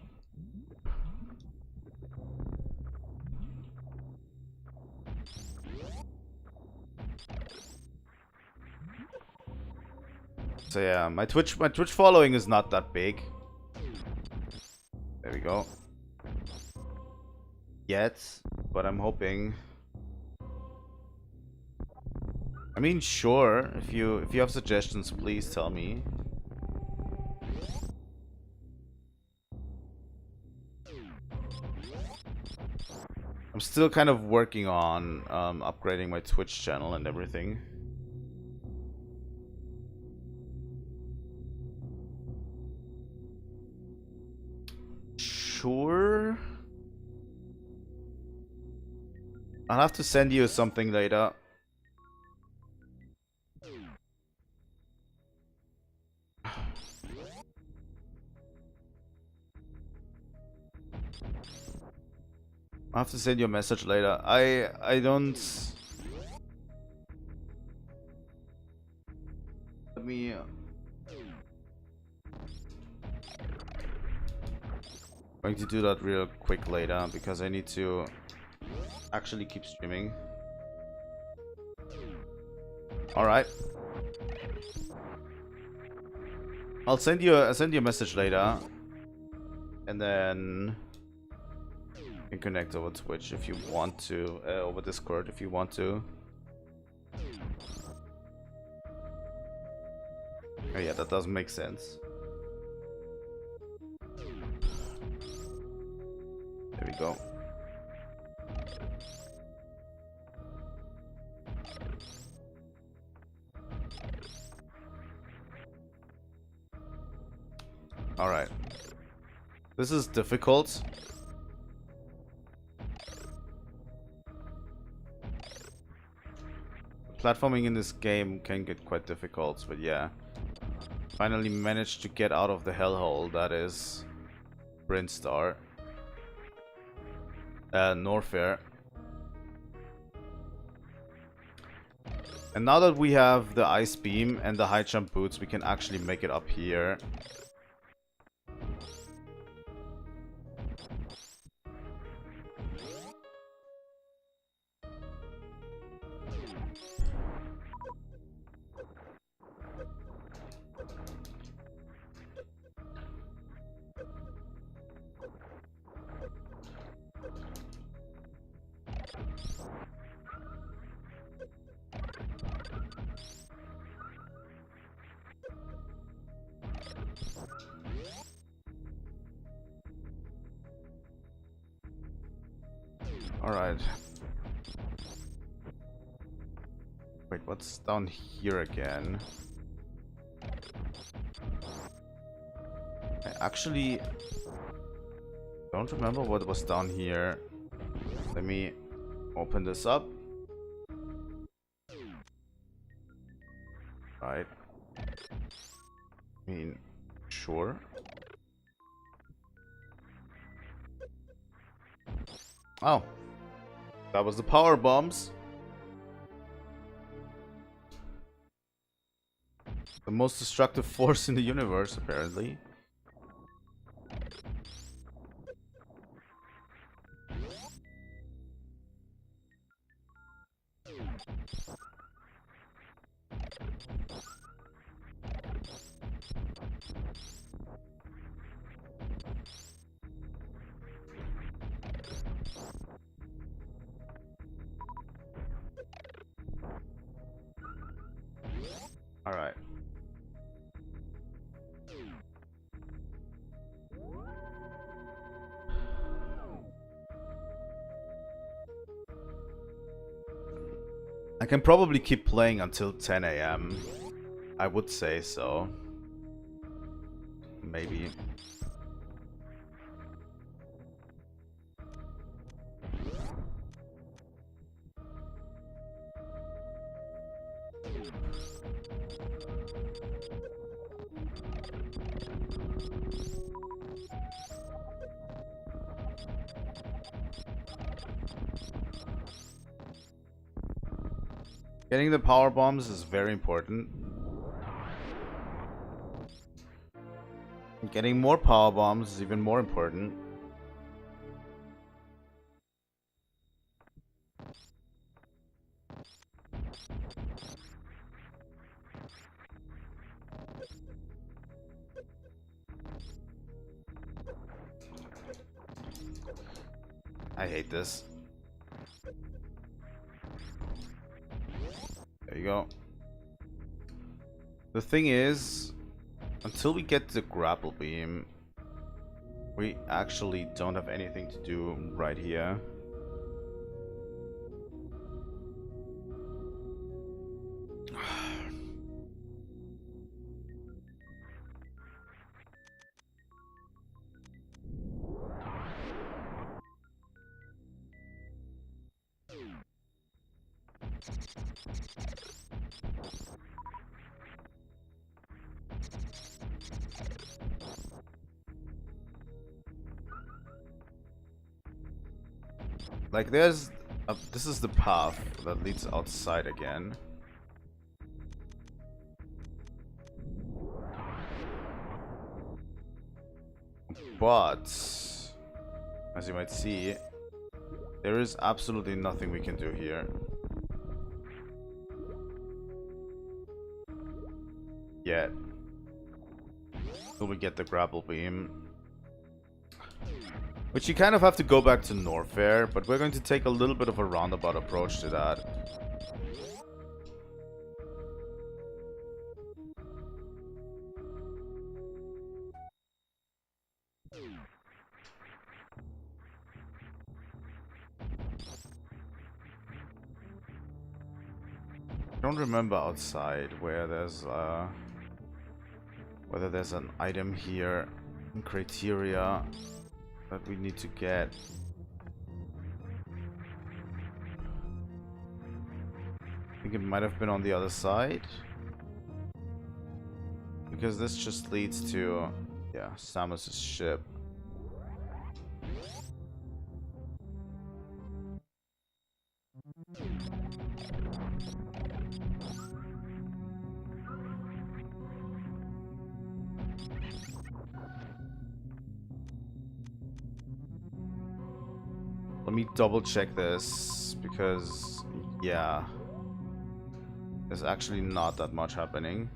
So yeah, my Twitch following is not that big. There we go. Yet, but I'm hoping. I mean, sure. If you have suggestions, please tell me. I'm still kind of working on upgrading my Twitch channel and everything. Sure. I'll have to send you something later. I'll have to send you a message later. I don't... Let me... Going to do that real quick later because I need to actually keep streaming. Alright. I'll send you a message later. And then you can connect over Twitch if you want to, over Discord if you want to. Oh yeah, that doesn't make sense. There we go. Alright. This is difficult. Platforming in this game can get quite difficult, but yeah. Finally managed to get out of the hellhole that is Brinstar. Norfair. And now that we have the ice beam and the high jump boots, we can actually make it up here. Alright. Wait, what's down here again? I actually don't remember what was down here. Let me open this up. Right. I mean, sure. Oh. That was the power bombs. The most destructive force in the universe, apparently. Alright. I can probably keep playing until 10 a.m. I would say so. Maybe. Getting the power bombs is very important. Getting more power bombs is even more important. I hate this. There you go. The thing is, until we get the grapple beam, we actually don't have anything to do right here. Like there's this is the path that leads outside again. But as you might see, there is absolutely nothing we can do here. Yet. Till we get the grapple beam. Which you kind of have to go back to Norfair, but we're going to take a little bit of a roundabout approach to that. I don't remember outside where there's whether there's an item here in criteria that we need to get. I think it might have been on the other side, because this just leads to, yeah, Samus's ship. Let me double check this, because, yeah, there's actually not that much happening.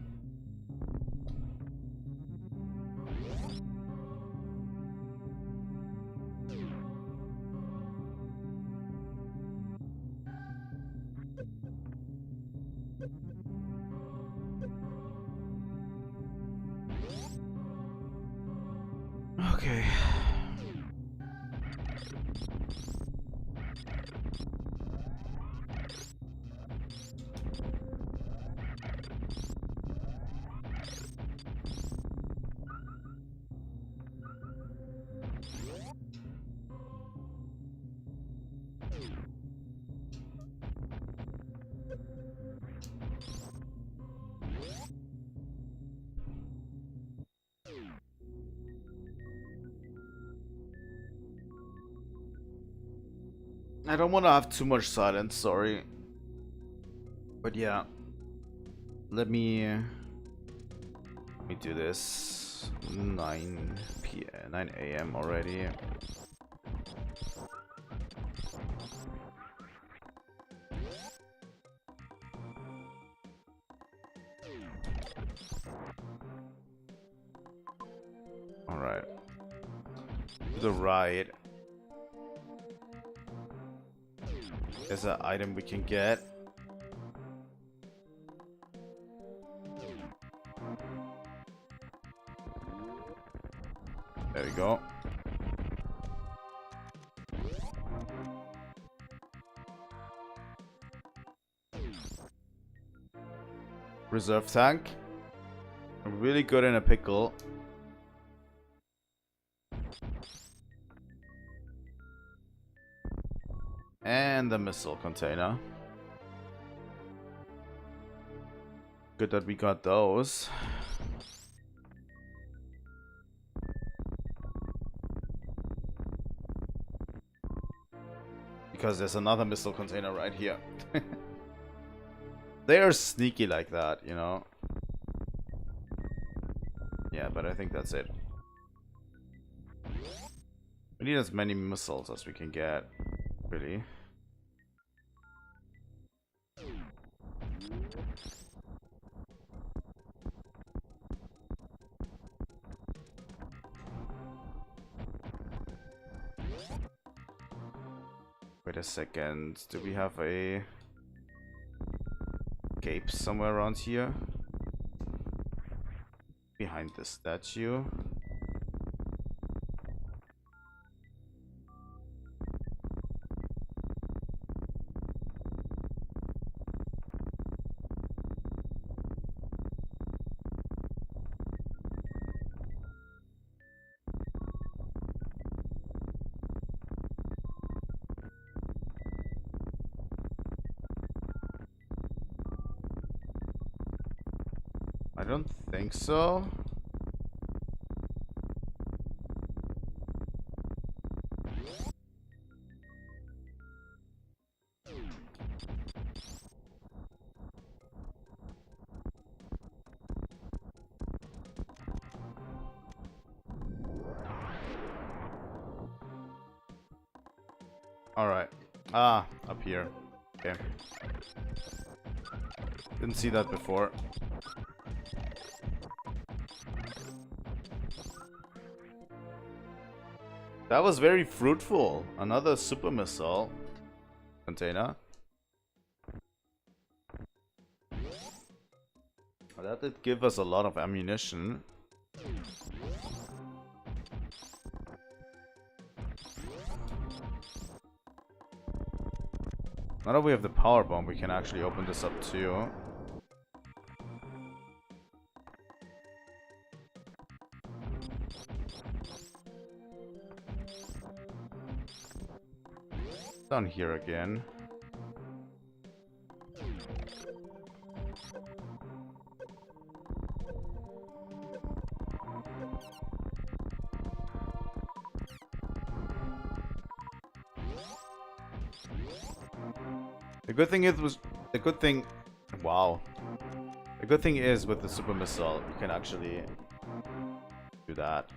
Okay. I don't want to have too much silence, sorry. But yeah. Let me do this. 9 a.m. already. Alright. To the right. There's an item we can get. There we go. Reserve tank. Really good in a pickle. And the missile container. Good that we got those. Because there's another missile container right here. They are sneaky like that, you know. Yeah, but I think that's it. We need as many missiles as we can get, really. Wait a second. Do we have a cape somewhere around here? Behind the statue. I don't think so. Alright. Ah, up here. Okay. Didn't see that before. That was very fruitful. Another super missile container. That did give us a lot of ammunition. Now that we have the power bomb, we can actually open this up too. Down here again. The good thing is wow. The good thing is with the super missile, you can actually do that.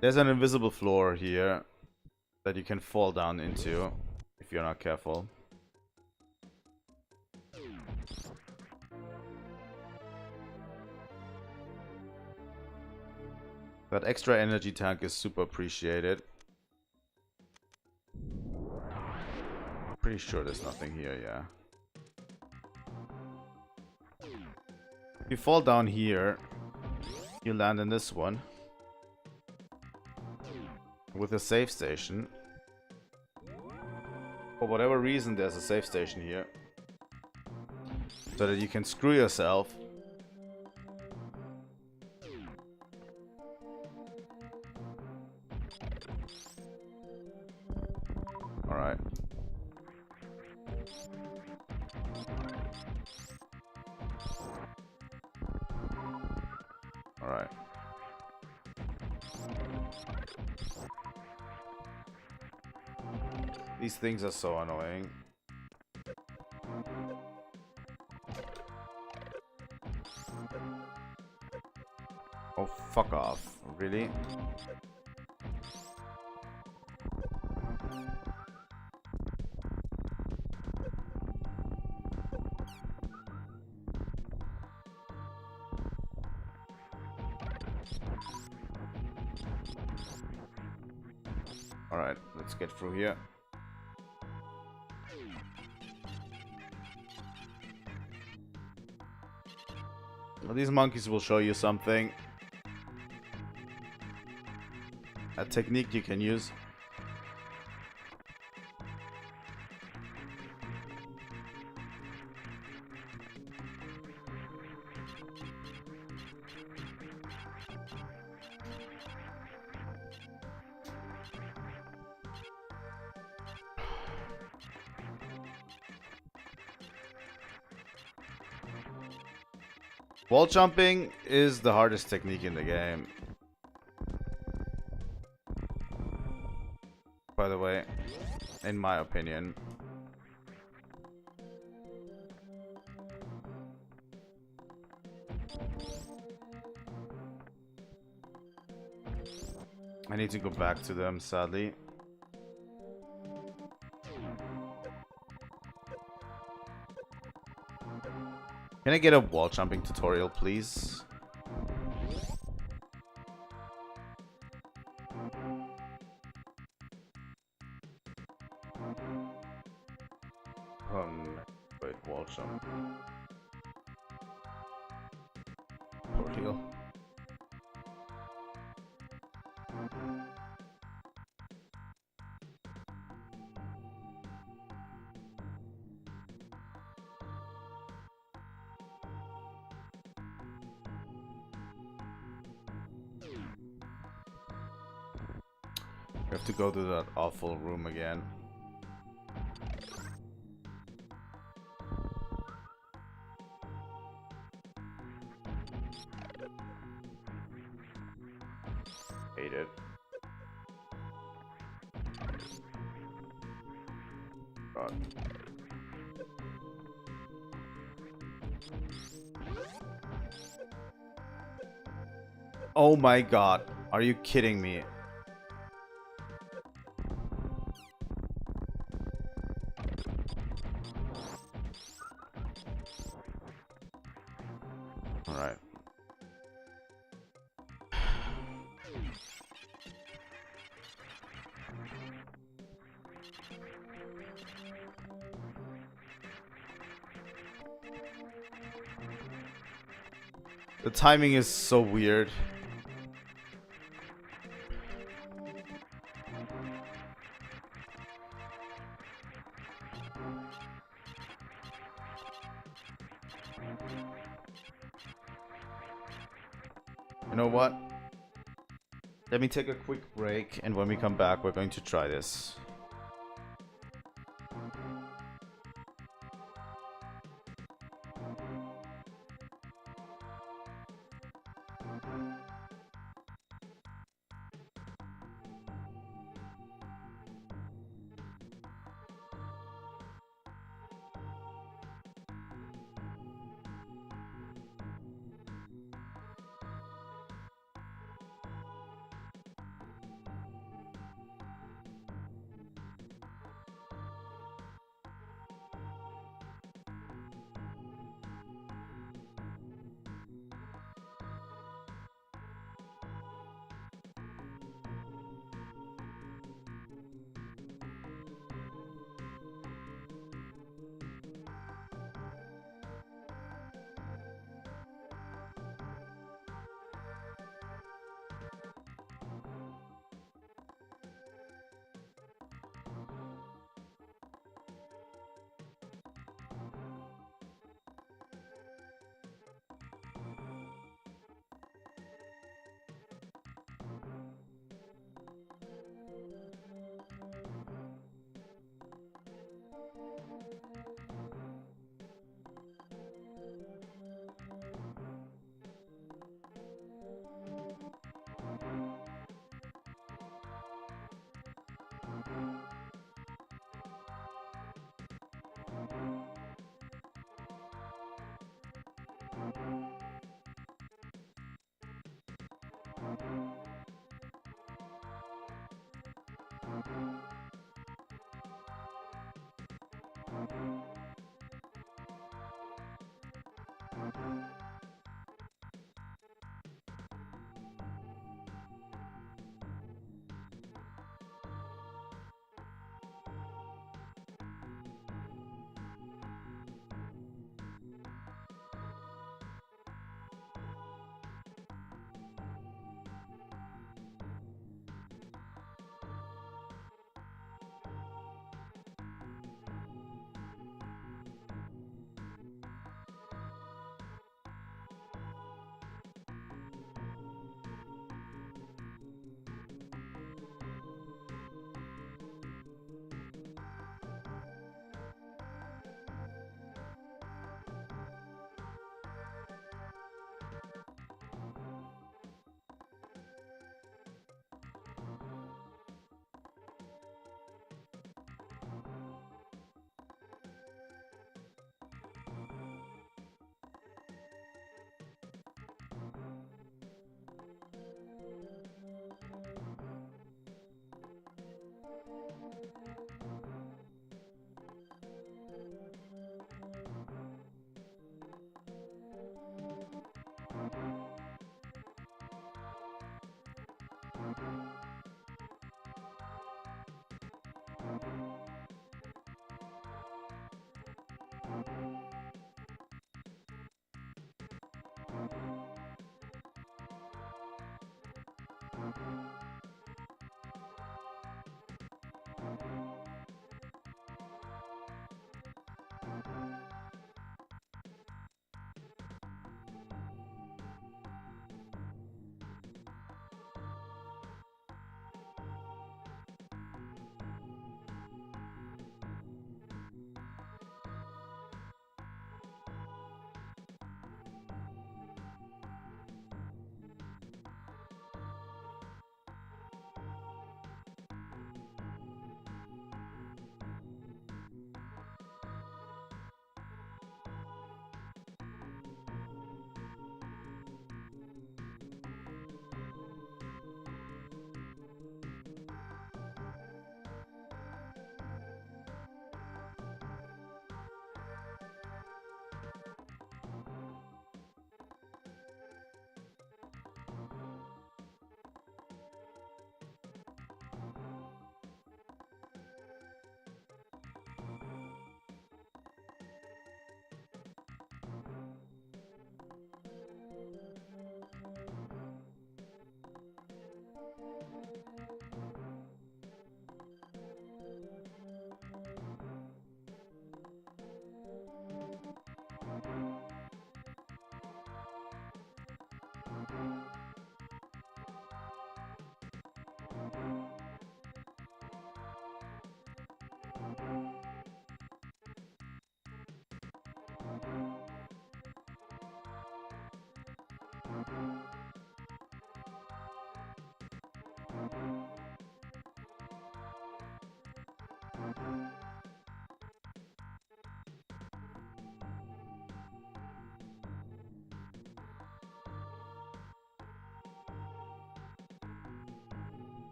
There's an invisible floor here that you can fall down into if you're not careful. That extra energy tank is super appreciated. Pretty sure there's nothing here, yeah. If you fall down here, you land in this one. With a save station. For whatever reason, there's a save station here. So that you can screw yourself. Alright. Alright. These things are so annoying. Oh, fuck off. Really? Alright, let's get through here. Well, these monkeys will show you something. A technique you can use. Wall jumping is the hardest technique in the game. By the way, in my opinion. I need to go back to them, sadly. Can I get a wall jumping tutorial, please? Wait, wall jump. Tutorial. We have to go to that awful room again. Hate it. God. Oh my god. Are you kidding me? Alright. The timing is so weird. You know what? Let me take a quick break, and when we come back, we're going to try this.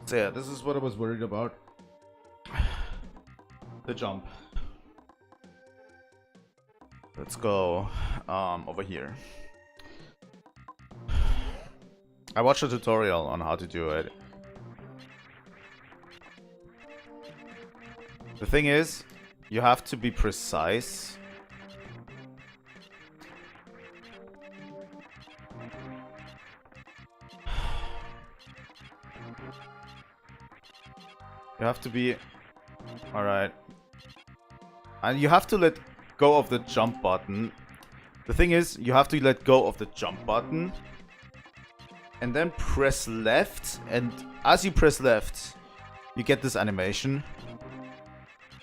So yeah, this is what I was worried about. The jump. Let's go over here. I watched a tutorial on how to do it. The thing is, you have to be precise. You have to be... Alright. And you have to let go of the jump button. The thing is, you have to let go of the jump button. And then press left. And as you press left, you get this animation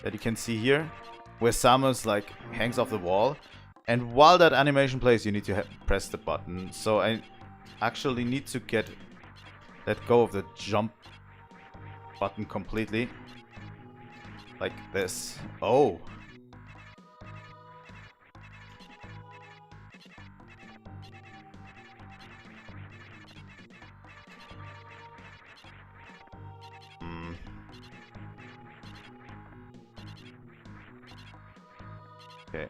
that you can see here, where Samus like hangs off the wall. And while that animation plays, you need to press the button. So I actually need to let go of the jump button completely. Like this. Oh. Okay.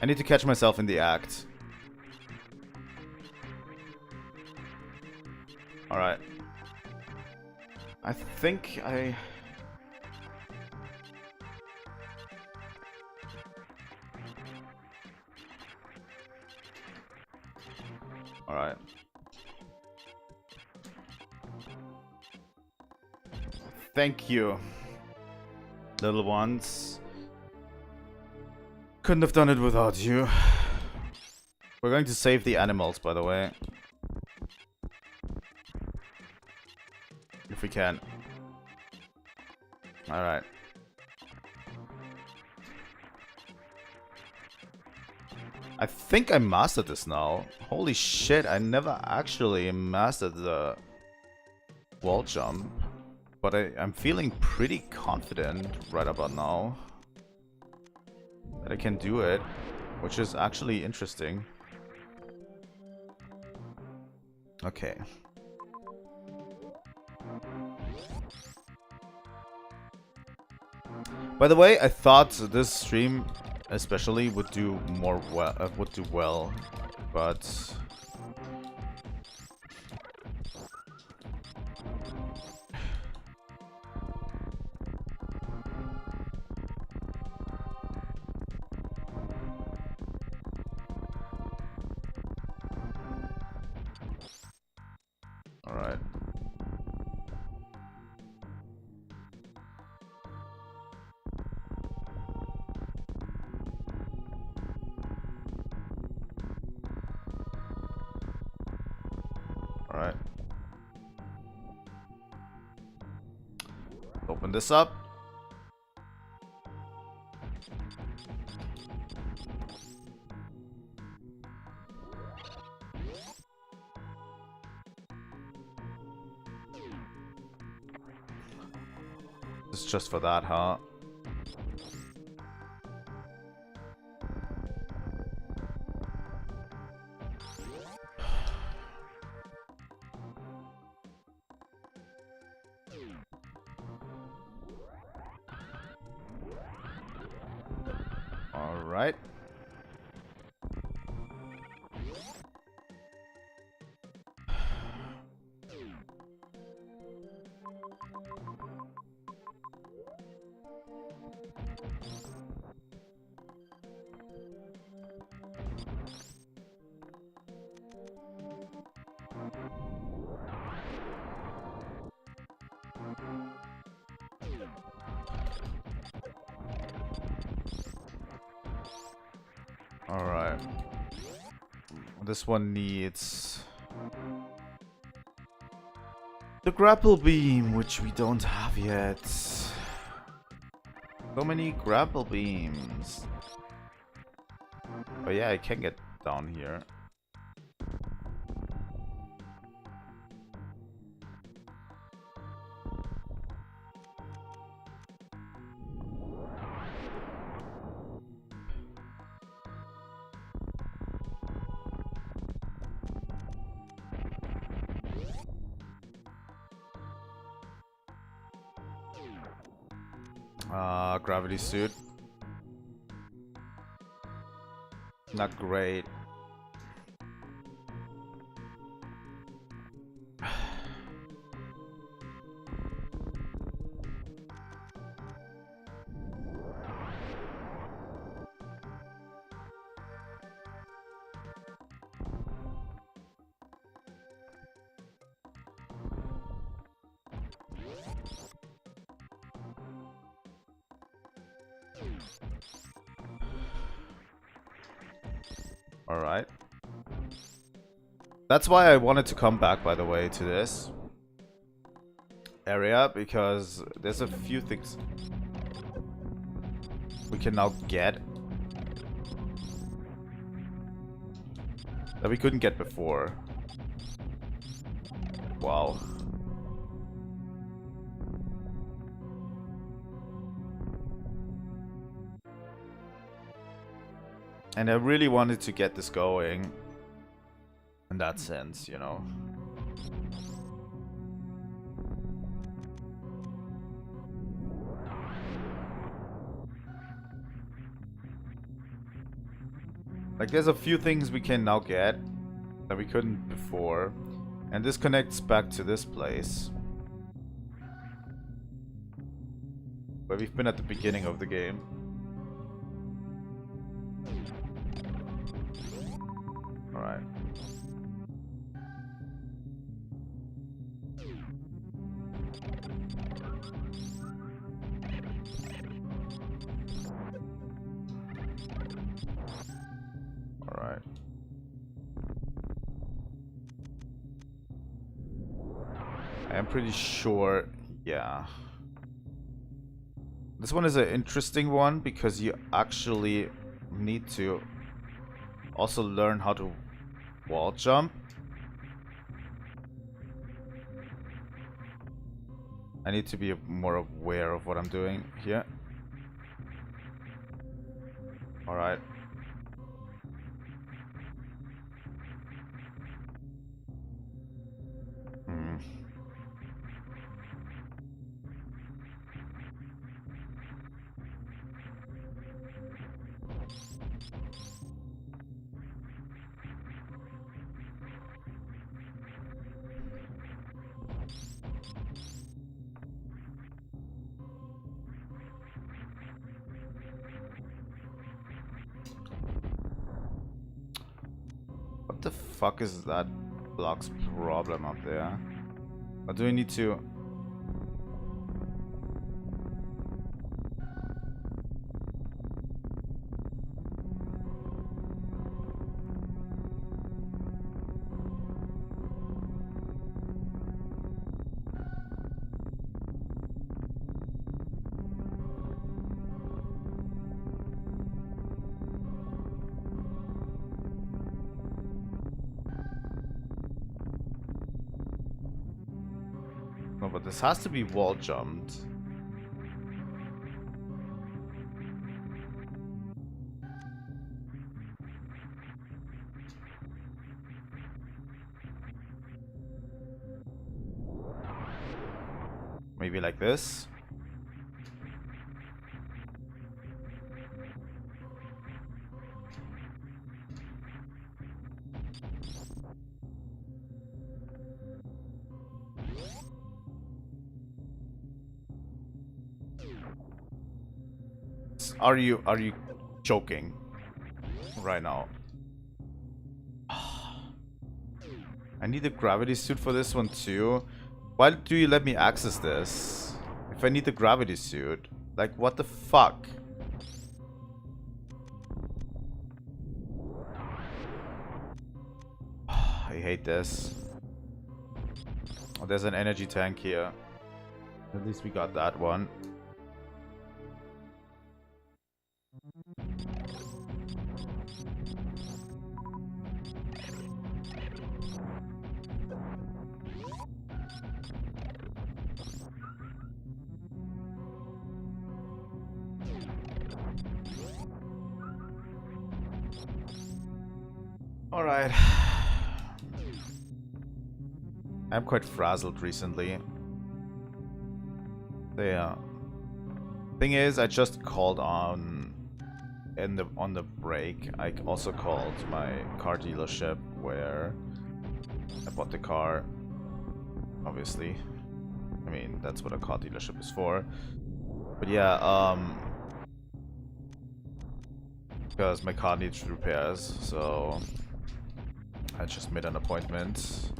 I need to catch myself in the act. Alright. I think I... Alright. Thank you, little ones. Couldn't have done it without you. We're going to save the animals, by the way. If we can. Alright. I think I mastered this now. Holy shit, I never actually mastered the wall jump. But I'm feeling pretty confident right about now that I can do it, which is actually interesting. Okay. By the way, I thought this stream especially would do well, but all right. Alright. Open this up. This is just for that, huh? Alright. Alright. This one needs the grapple beam, which we don't have yet. So many grapple beams. Oh yeah, I can get down here. Gravity suit. Not great. Alright. That's why I wanted to come back, by the way, to this area, because there's a few things we can now get that we couldn't get before. Wow. And I really wanted to get this going in that sense, you know. Like, there's a few things we can now get that we couldn't before. And this connects back to this place, where we've been at the beginning of the game. Alright. Alright. I am pretty sure, yeah. This one is an interesting one because you actually need to also learn how to wall jump. I need to be more aware of what I'm doing here. Alright. What the fuck is that block's problem up there? Or do we need to... No, but this has to be wall jumped. Maybe like this. Are you joking right now? I need a gravity suit for this one too. Why do you let me access this if I need the gravity suit? Like, what the fuck? I hate this. Oh, there's an energy tank here. At least we got that one. Alright. I'm quite frazzled recently. Yeah. Thing is, I just called on the break. I also called my car dealership where I bought the car. Obviously. I mean, that's what a car dealership is for. But yeah, because my car needs repairs, so I just made an appointment,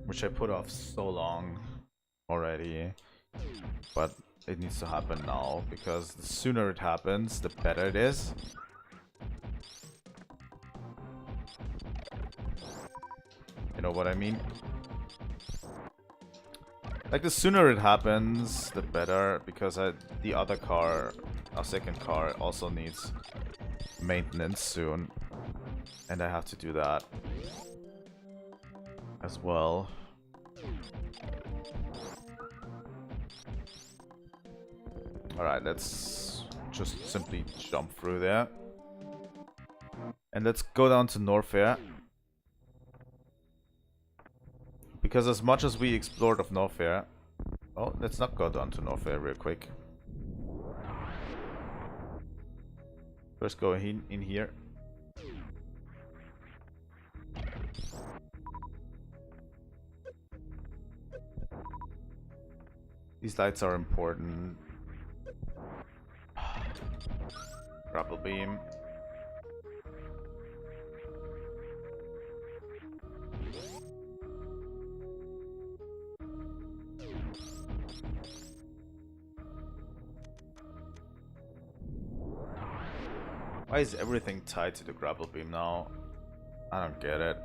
which I put off so long already, but it needs to happen now, because the sooner it happens, the better it is. You know what I mean? Like, the sooner it happens, the better, because the other car, our second car, also needs maintenance soon. And I have to do that as well. Alright, let's just simply jump through there. And let's go down to Norfair. Because as much as we explored of Norfair... Oh, let's not go down to Norfair real quick. First go in here. These lights are important. Grapple beam. Why is everything tied to the grapple beam now? I don't get it.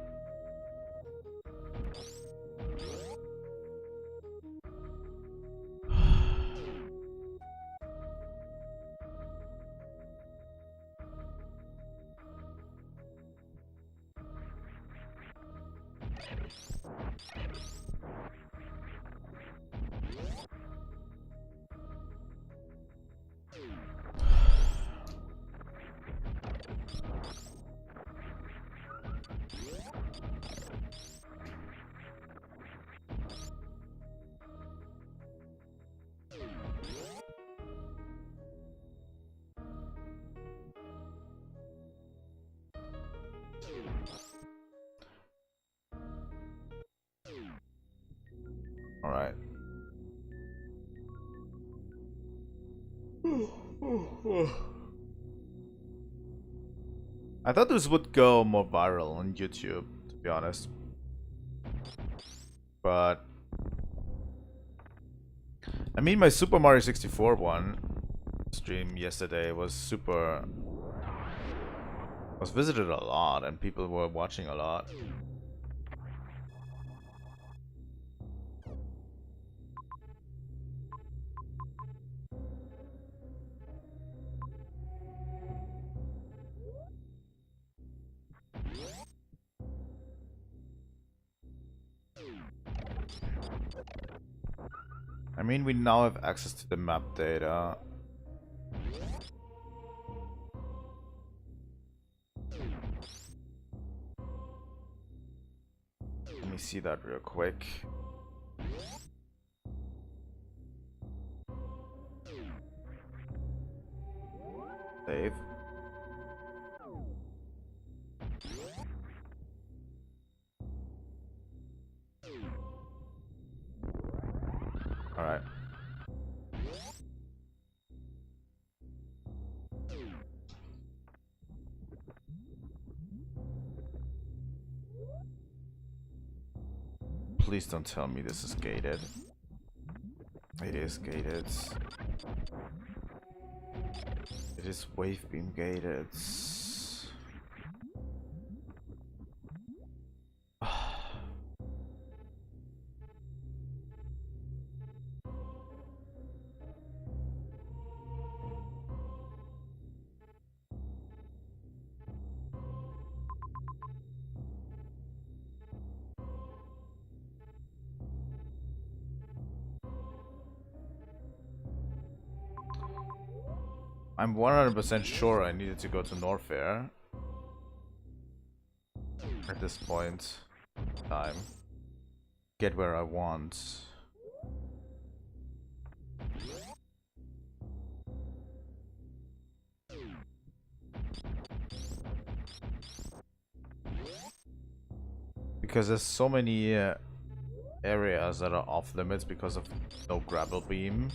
Alright. I thought this would go more viral on YouTube, to be honest. But I mean, my Super Mario 64 one stream yesterday was visited a lot and people were watching a lot. I mean, we now have access to the map data. Let me see that real quick. Save. Alright. please don't tell me this is gated. It is gated. It is wave beam gated. I'm 100% sure I needed to go to Norfair at this point in time. Get where I want. Because there's so many areas that are off limits because of no grapple beam.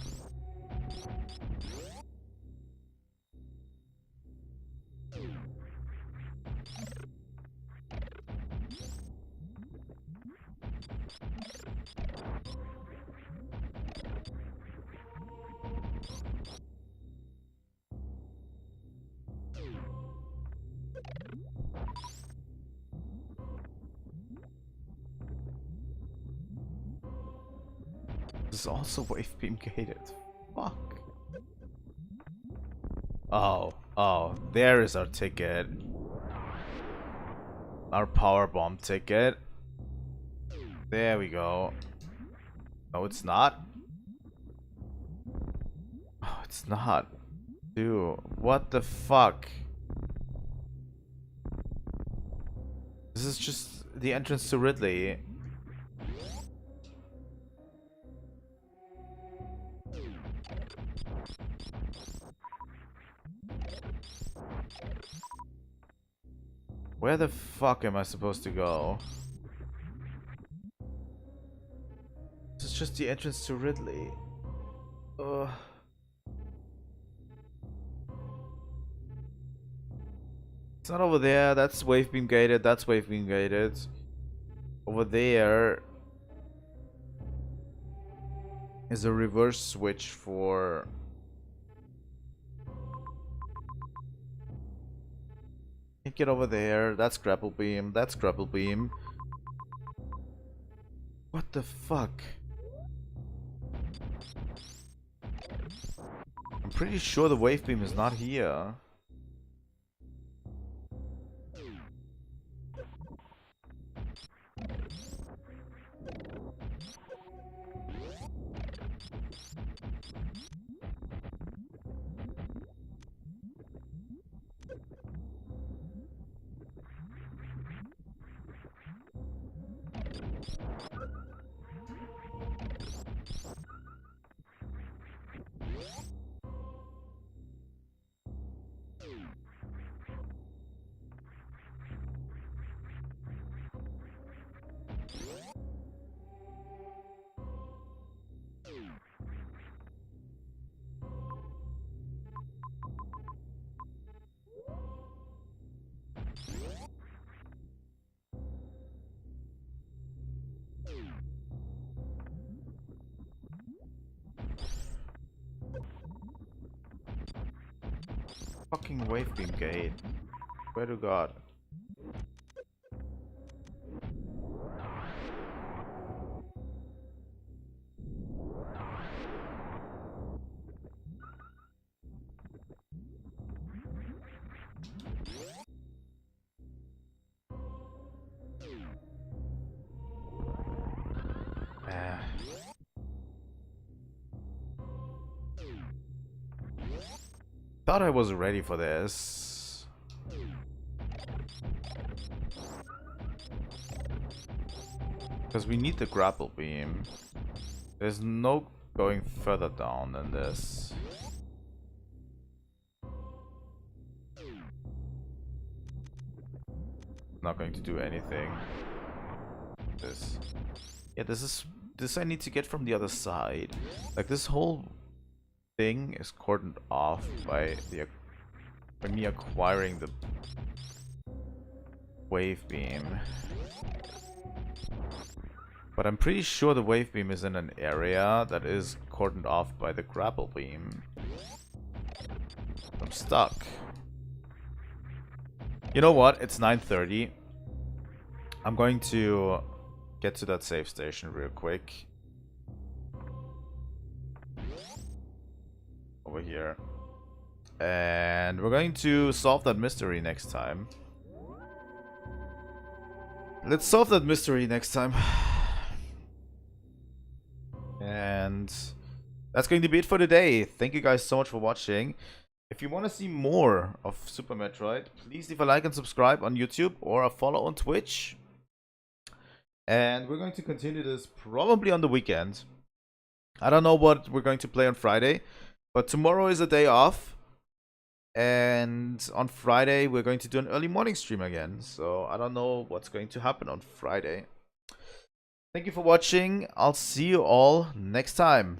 This is also wave beam gated. Fuck. Oh, there is our ticket. Our power bomb ticket. There we go. No, it's not. Oh, it's not. Dude, what the fuck? This is just the entrance to Ridley. Where the fuck am I supposed to go? This is just the entrance to Ridley. Ugh. It's not over there. That's wave beam gated. That's wave beam gated. Over there is a reverse switch for... Can't get over there. That's grapple beam. That's grapple beam. What the fuck? I'm pretty sure the wave beam is not here. Fucking wave beam gate. Swear to God. Thought I was ready for this. Because we need the grapple beam. There's no going further down than this. Not going to do anything. This. Yeah, this I need to get from the other side. Like this whole thing is cordoned off by me acquiring the wave beam. But I'm pretty sure the wave beam is in an area that is cordoned off by the grapple beam. I'm stuck. You know what? It's 9:30. I'm going to get to that save station real quick. Over here. And we're going to solve that mystery next time. Let's solve that mystery next time. And that's going to be it for today. Thank you guys so much for watching. If you want to see more of Super Metroid, please leave a like and subscribe on YouTube or a follow on Twitch. And we're going to continue this probably on the weekend. I don't know what we're going to play on Friday, but tomorrow is a day off. And on Friday, we're going to do an early morning stream again. So I don't know what's going to happen on Friday. Thank you for watching. I'll see you all next time.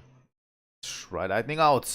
Trilightning out.